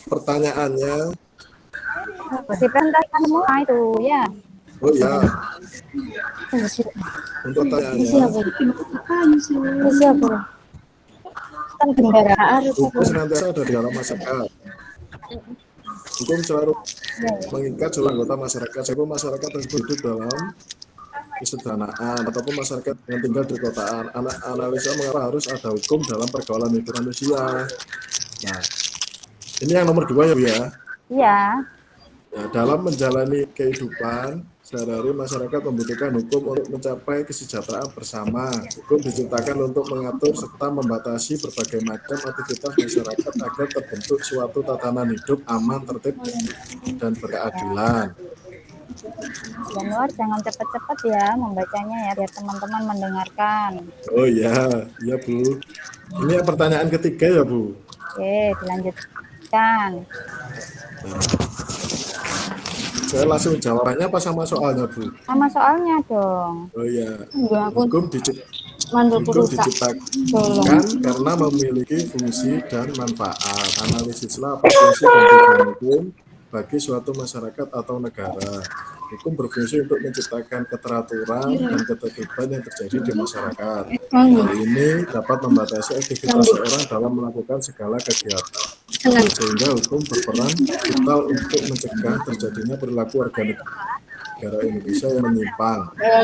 pertanyaannya. Dipresentasikan semua itu, ya. Oh iya. Untuk pertanyaannya. Siapa? Kan kendaraan. Hukum senantiasa ada di dalam masyarakat. Hukum selalu mengikat seluruh anggota masyarakat. Sebab masyarakat tersebut hidup dalam kesederhanaan ataupun masyarakat yang tinggal di kotaan. Analisa mengapa harus ada hukum dalam pergaulan hidup manusia. Nah, ini yang nomor 2 ya, Bu ya? Iya. Ya, dalam menjalani kehidupan sehari-hari masyarakat membutuhkan hukum untuk mencapai kesejahteraan bersama. Hukum diciptakan untuk mengatur serta membatasi berbagai macam aktivitas masyarakat agar terbentuk suatu tatanan hidup aman, tertib, dan berkeadilan. Januar jangan cepat-cepat ya membacanya ya biar teman-teman mendengarkan. Oh iya, iya Bu. Ini pertanyaan ketiga ya Bu. Oke, dilanjutkan. Nah, saya langsung jawabannya apa sama soalnya Bu? Sama soalnya dong. Oh iya, Enggak, aku hukum diciptakan karena memiliki fungsi dan manfaat. Analisislah apa fungsi dan tujuan hukum bagi suatu masyarakat atau negara. Hukum berfungsi untuk menciptakan keteraturan dan ketertiban yang terjadi di masyarakat. Hal ini dapat membatasi aktivitas seorang dalam melakukan segala kegiatan. Sehingga hukum berperan vital untuk mencegah terjadinya perilaku warga negara Indonesia yang menyimpang.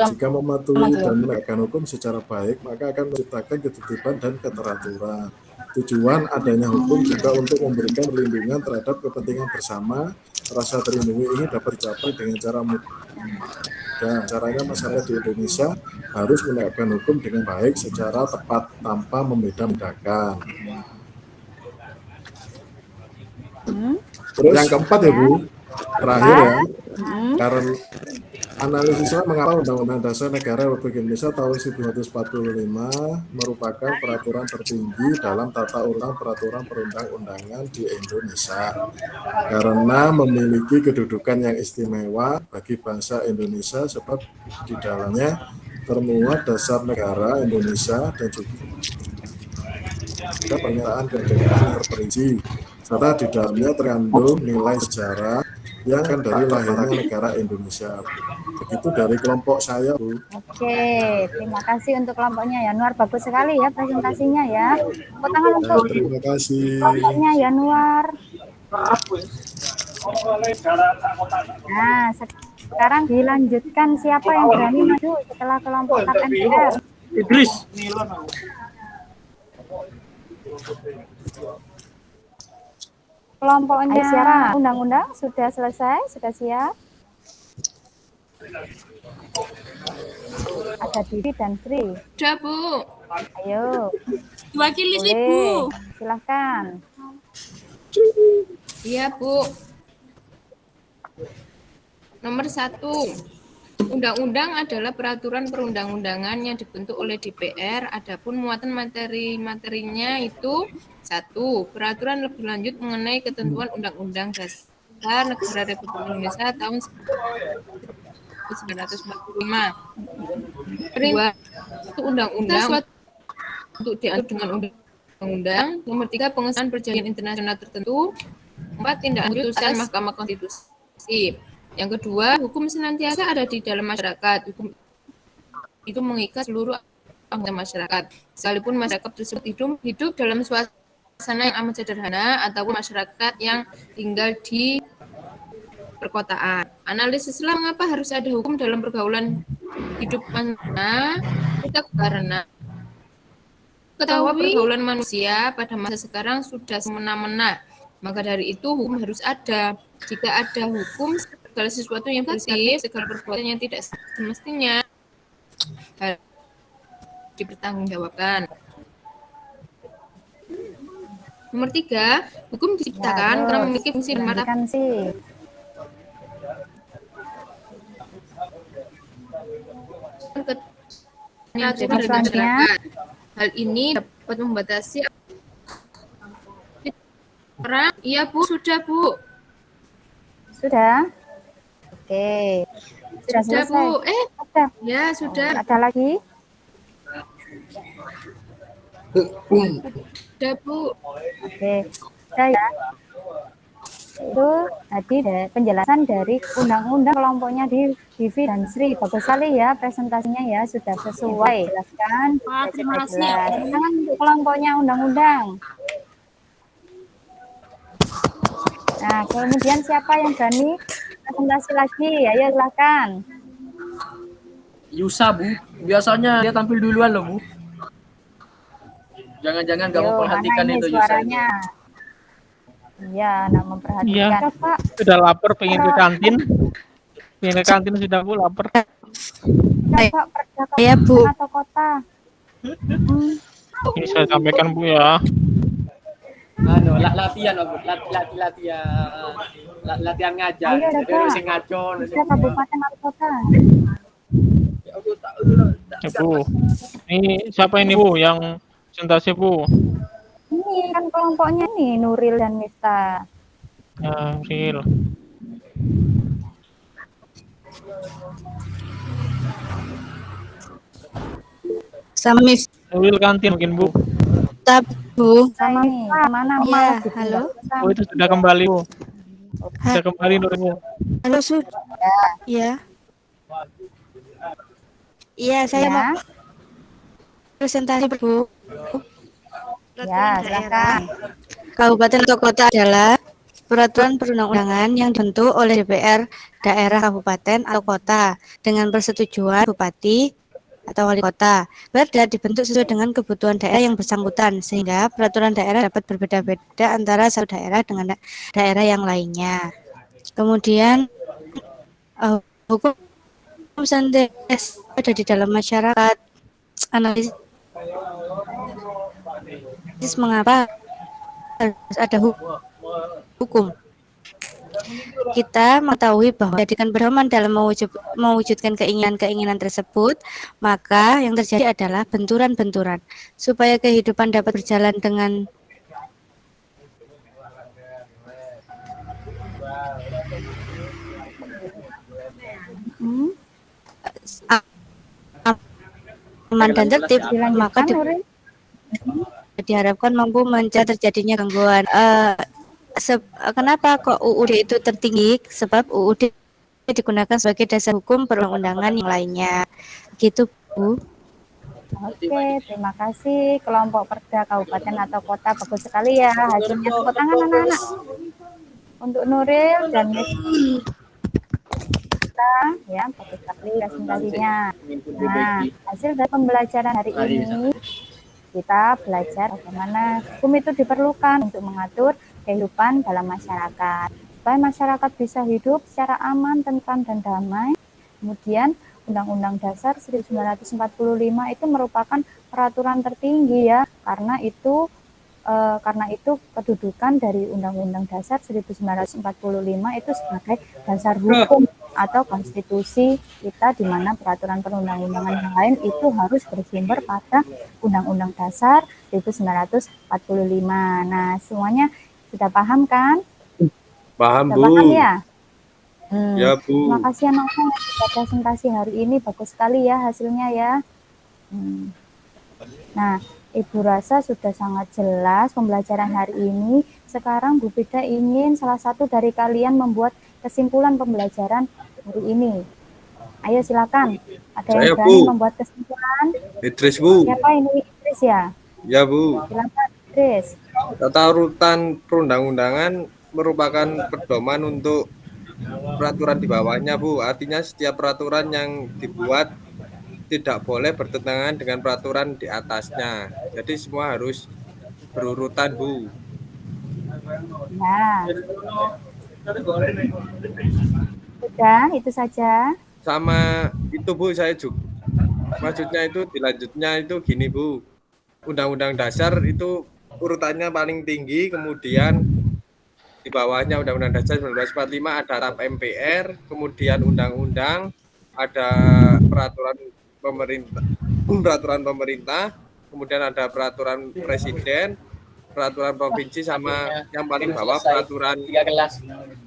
Jika mematuhi dan menegakkan hukum secara baik, maka akan menciptakan ketertiban dan keteraturan. Tujuan adanya hukum juga untuk memberikan perlindungan terhadap kepentingan bersama. Rasa terlindungi ini dapat dicapai dengan cara mudah. Caranya masyarakat di Indonesia harus menegakkan hukum dengan baik secara tepat tanpa membeda-bedakan. Terus yang keempat ya Bu, terakhir ya, karena Analisisnya mengapa Undang-Undang Dasar Negara Republik Indonesia tahun 1945 merupakan peraturan tertinggi dalam tata urutan peraturan perundang-undangan di Indonesia karena memiliki kedudukan yang istimewa bagi bangsa Indonesia sebab di dalamnya termuat dasar negara Indonesia dan juga pernyataan kemerdekaan terperinci serta di dalamnya terkandung nilai sejarah yang kan dari lahirnya negara Indonesia. Begitu dari kelompok saya, Bu. Oke, terima kasih untuk kelompoknya Yanuar. Bagus sekali ya presentasinya ya. Tepuk tangan untuk Terima kasih. kelompoknya Yanuar. Nah, sekarang dilanjutkan siapa yang berani maju setelah kelompok KMR? Idris. Kelompoknya undang-undang sudah selesai, sudah siap. Ada Didi dan Sri. Sudah, Bu. Ayo. Diwakili sih, Boleh. Bu. Silahkan. Iya, Bu. Nomor 1. Undang-undang adalah peraturan perundang-undangan yang dibentuk oleh DPR. Adapun muatan materi-materinya itu 1. Peraturan lebih lanjut mengenai ketentuan Undang-Undang Dasar Negara Republik Indonesia tahun 1945. Kedua, itu undang-undang untuk diatur dengan undang-undang. Nomor 3, pengesahan perjanjian internasional tertentu. 4, tindak lanjut putusan Mahkamah Konstitusi. Yang kedua, hukum senantiasa ada di dalam masyarakat. Hukum itu mengikat seluruh anggota masyarakat. Sekalipun masyarakat tersebut hidup dalam suasana yang amat sederhana ataupun masyarakat yang tinggal di perkotaan. Analisislah mengapa harus ada hukum dalam pergaulan hidup manusia. Karena ketahui pergaulan manusia pada masa sekarang sudah semena-mena. Maka dari itu hukum harus ada. Jika ada hukum, segala sesuatu yang positif, segala perbuatan yang tidak semestinya harus dipertanggungjawabkan. Nomor 3, hukum diciptakan karena memiliki fungsi dan manfaat. Hal ini dapat membatasi orang. Iya, Bu, sudah, Bu. Sudah? Oke. Sudah selesai. Bu. Ada. Ya, sudah. Ada lagi? Sudah, Bu. Oke. Sudah ya. Itu tadi penjelasan dari undang-undang kelompoknya di Divi dan Sri. Bagus sekali ya presentasinya ya, sudah sesuai. Jelaskan. Terima kasih. Sekarang untuk kelompoknya undang-undang. Nah, kemudian siapa yang berani presentasi lagi? Ayo silakan. Yusa, Bu. Biasanya dia tampil duluan loh, Bu. Jangan-jangan nggak memperhatikan itu Yusa ini. Iya, nak memperhatikan. Iya, sudah lapar pengen ke kantin. Pengen ke kantin sudah, Bu, lapar. Ya, Bu. Atau kota. Ini saya sampaikan, Bu, ya. Latihan, Bu. Latihan ngajar. Ayo, jadi harus ngaco. Kabupaten atau kota. Ya, Bu. Ini siapa ini, Bu, yang presentasi, Bu? Ini kan kelompoknya nih, Nuril dan Miftah. Ya, Nuril. Sama Nuril kantin mungkin, Bu. Bu. Sama nih, mana? Ya, halo. Oh, itu sudah kembali, Bu. Sudah kembali, Nuril. Halo, sudah. Iya. Iya, saya mau presentasi, Bu. Ya, silakan. Kabupaten atau kota adalah peraturan perundang-undangan yang dibentuk oleh DPR daerah kabupaten atau kota dengan persetujuan bupati atau wali kota. Perda dibentuk sesuai dengan kebutuhan daerah yang bersangkutan sehingga peraturan daerah dapat berbeda-beda antara satu daerah dengan daerah yang lainnya. Kemudian hukum senantiasa ada di dalam masyarakat. Analisis mengapa harus ada hukum. Kita mengetahui bahwa menjadikan pedoman dalam mewujudkan keinginan-keinginan tersebut, maka yang terjadi adalah benturan-benturan. Supaya kehidupan dapat berjalan dengan aman dan tertib, maka diharapkan mampu mencegah terjadinya gangguan. Kenapa kok UUD itu tertinggi? Sebab UUD digunakan sebagai dasar hukum perundang-undangan yang lainnya. Gitu, Bu. Oke, terima kasih kelompok Perda Kabupaten atau Kota, bagus sekali ya hasilnya. Tepuk tangan anak-anak untuk Nuril dan kita, ya bagus sekali presentasinya. Nah, hasil dari pembelajaran hari ini kita belajar bagaimana hukum itu diperlukan untuk mengatur kehidupan dalam masyarakat supaya masyarakat bisa hidup secara aman, tentram, dan damai. Kemudian Undang-Undang Dasar 1945 itu merupakan peraturan tertinggi ya, karena itu kedudukan dari Undang-Undang Dasar 1945 itu sebagai dasar hukum atau konstitusi kita, di mana peraturan perundang-undangan yang lain itu harus bersumber pada Undang-Undang Dasar 1945. Nah, semuanya sudah paham kan? Paham, Sudah Bu. paham ya? Ya, Bu. Terima kasih anak-anak yang sudah presentasi hari ini, bagus sekali ya hasilnya ya. Nah, Ibu rasa sudah sangat jelas pembelajaran hari ini. Sekarang Bu Fida ingin salah satu dari kalian membuat kesimpulan pembelajaran hari ini. Ayo silakan. Ada yang Saya, berani Bu. membuat kesimpulan? Idris, Bu. Siapa ini? Idris ya? Ya, Bu. Silakan Idris. Tata urutan perundang-undangan merupakan pedoman untuk peraturan di bawahnya, Bu. Artinya setiap peraturan yang dibuat tidak boleh bertentangan dengan peraturan di atasnya. Jadi semua harus berurutan, Bu. Nah, sudah itu saja. Sama itu, Bu, saya juga. Maksudnya itu dilanjutnya itu gini, Bu. Undang-Undang Dasar itu urutannya paling tinggi, kemudian di bawahnya Undang-Undang Dasar 1945 ada RAP MPR, kemudian undang-undang, ada peraturan pemerintah, kemudian ada peraturan presiden, peraturan provinsi, sama yang paling bawah peraturan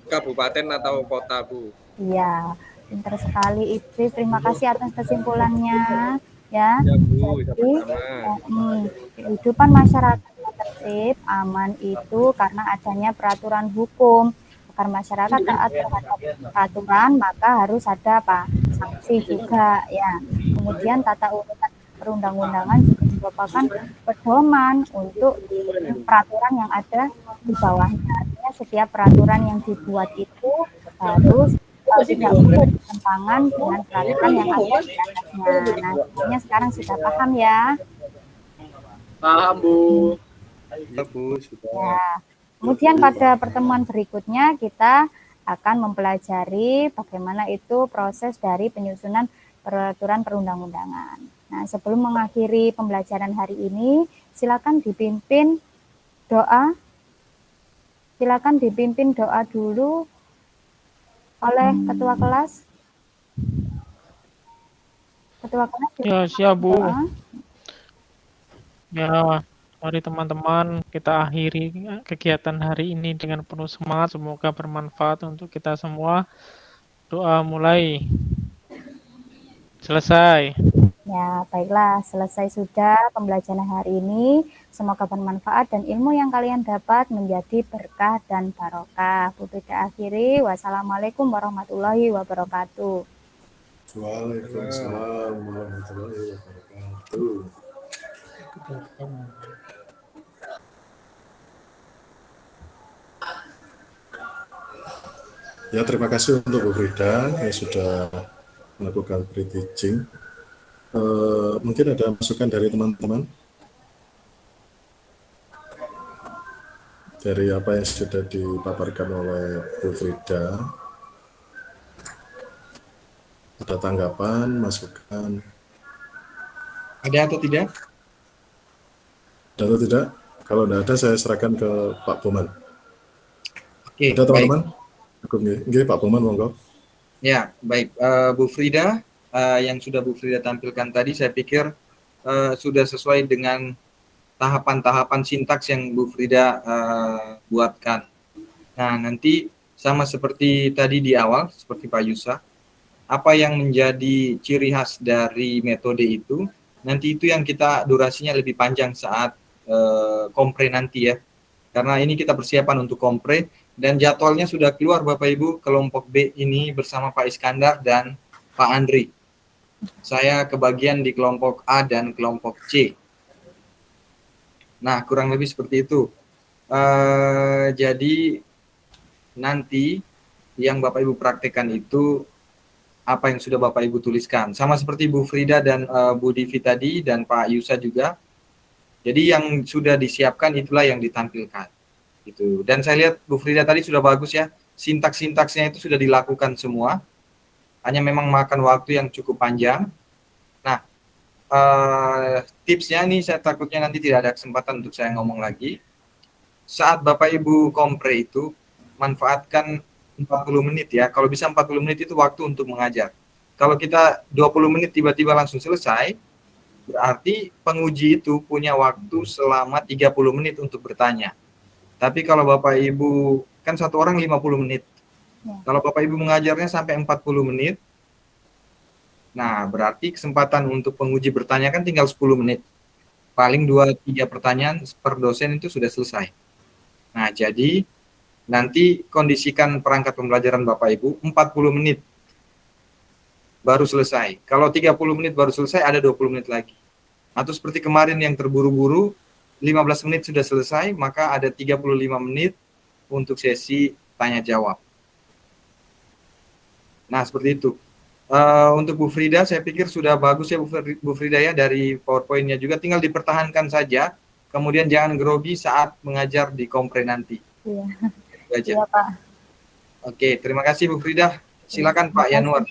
kabupaten atau kota, Bu. Iya, pintar sekali Idris. Terima kasih atas kesimpulannya. Ya, Ya, Bu, jadi sama-sama. kehidupan masyarakat yang tertib, aman itu karena adanya peraturan hukum. Agar masyarakat taat terhadap peraturan, maka harus ada apa? Sanksi juga ya. Kemudian tata urutan perundang-undangan juga merupakan pedoman untuk peraturan yang ada di bawahnya. Artinya setiap peraturan yang dibuat itu harus tidak boleh bertentangan dengan peraturan yang ada di atasnya. Nah, semuanya sekarang sudah paham ya? Paham, Bu. Ya, Bu, sudah. Ya. Kemudian pada pertemuan berikutnya kita akan mempelajari bagaimana itu proses dari penyusunan peraturan perundang-undangan. Nah, sebelum mengakhiri pembelajaran hari ini, silakan dipimpin doa. Silakan dipimpin doa dulu oleh ketua kelas. Ketua kelas. Ya, siap, Bu. Doa. Ya, mari teman-teman kita akhiri kegiatan hari ini dengan penuh semangat. Semoga bermanfaat untuk kita semua. Doa mulai. Selesai. Ya, baiklah, selesai sudah pembelajaran hari ini. Semoga bermanfaat dan ilmu yang kalian dapat menjadi berkah dan barokah. Bu Fida akhiri. Wassalamualaikum warahmatullahi wabarakatuh. Waalaikumsalam warahmatullahi wabarakatuh. Ya, terima kasih untuk Bu Frida yang sudah melakukan pre-teaching. Mungkin ada masukan dari teman-teman dari apa yang sudah dipaparkan oleh Bu Frida. Ada tanggapan, masukan? Ada atau tidak? Ada atau tidak? Kalau tidak ada, saya serahkan ke Pak Boman. Oke, ada teman-teman? Nggih, Pak Poman, monggo. Ya, baik. Bu Frida, yang sudah Bu Frida tampilkan tadi, saya pikir sudah sesuai dengan tahapan-tahapan sintaks yang Bu Frida buatkan. Nah, nanti sama seperti tadi di awal, seperti Pak Yusa, apa yang menjadi ciri khas dari metode itu, nanti itu yang kita durasinya lebih panjang saat kompre nanti ya. Karena ini kita persiapan untuk kompre, dan jadwalnya sudah keluar Bapak Ibu, kelompok B ini bersama Pak Iskandar dan Pak Andri. Saya kebagian di kelompok A dan kelompok C. Nah, kurang lebih seperti itu. Jadi nanti yang Bapak Ibu praktekkan itu apa yang sudah Bapak Ibu tuliskan. Sama seperti Bu Frida dan Bu Divi tadi dan Pak Yusa juga. Jadi yang sudah disiapkan itulah yang ditampilkan. Gitu. Dan saya lihat Bu Frida tadi sudah bagus ya. Sintaks-sintaksnya itu sudah dilakukan semua. Hanya memang makan waktu yang cukup panjang. Nah, tipsnya nih saya takutnya nanti tidak ada kesempatan untuk saya ngomong lagi. Saat Bapak Ibu kompre itu manfaatkan 40 menit ya. Kalau bisa 40 menit itu waktu untuk mengajar. Kalau kita 20 menit tiba-tiba langsung selesai, berarti penguji itu punya waktu selama 30 menit untuk bertanya. Tapi kalau Bapak Ibu, kan satu orang 50 menit. Kalau Bapak Ibu mengajarnya sampai 40 menit, nah berarti kesempatan untuk penguji bertanya kan tinggal 10 menit. Paling 2-3 pertanyaan per dosen itu sudah selesai. Nah jadi nanti kondisikan perangkat pembelajaran Bapak Ibu 40 menit baru selesai. Kalau 30 menit baru selesai, ada 20 menit lagi. Atau seperti kemarin yang terburu-buru, 15 menit sudah selesai, maka ada 35 menit untuk sesi tanya jawab. Nah, seperti itu. Untuk Bu Frida, saya pikir sudah bagus ya Bu Frida ya, dari PowerPoint-nya juga. Tinggal dipertahankan saja, kemudian jangan grogi saat mengajar di kompre nanti. Iya. Itu aja. Iya, Pak. Oke, terima kasih Bu Frida. Silakan Pak Yanuar.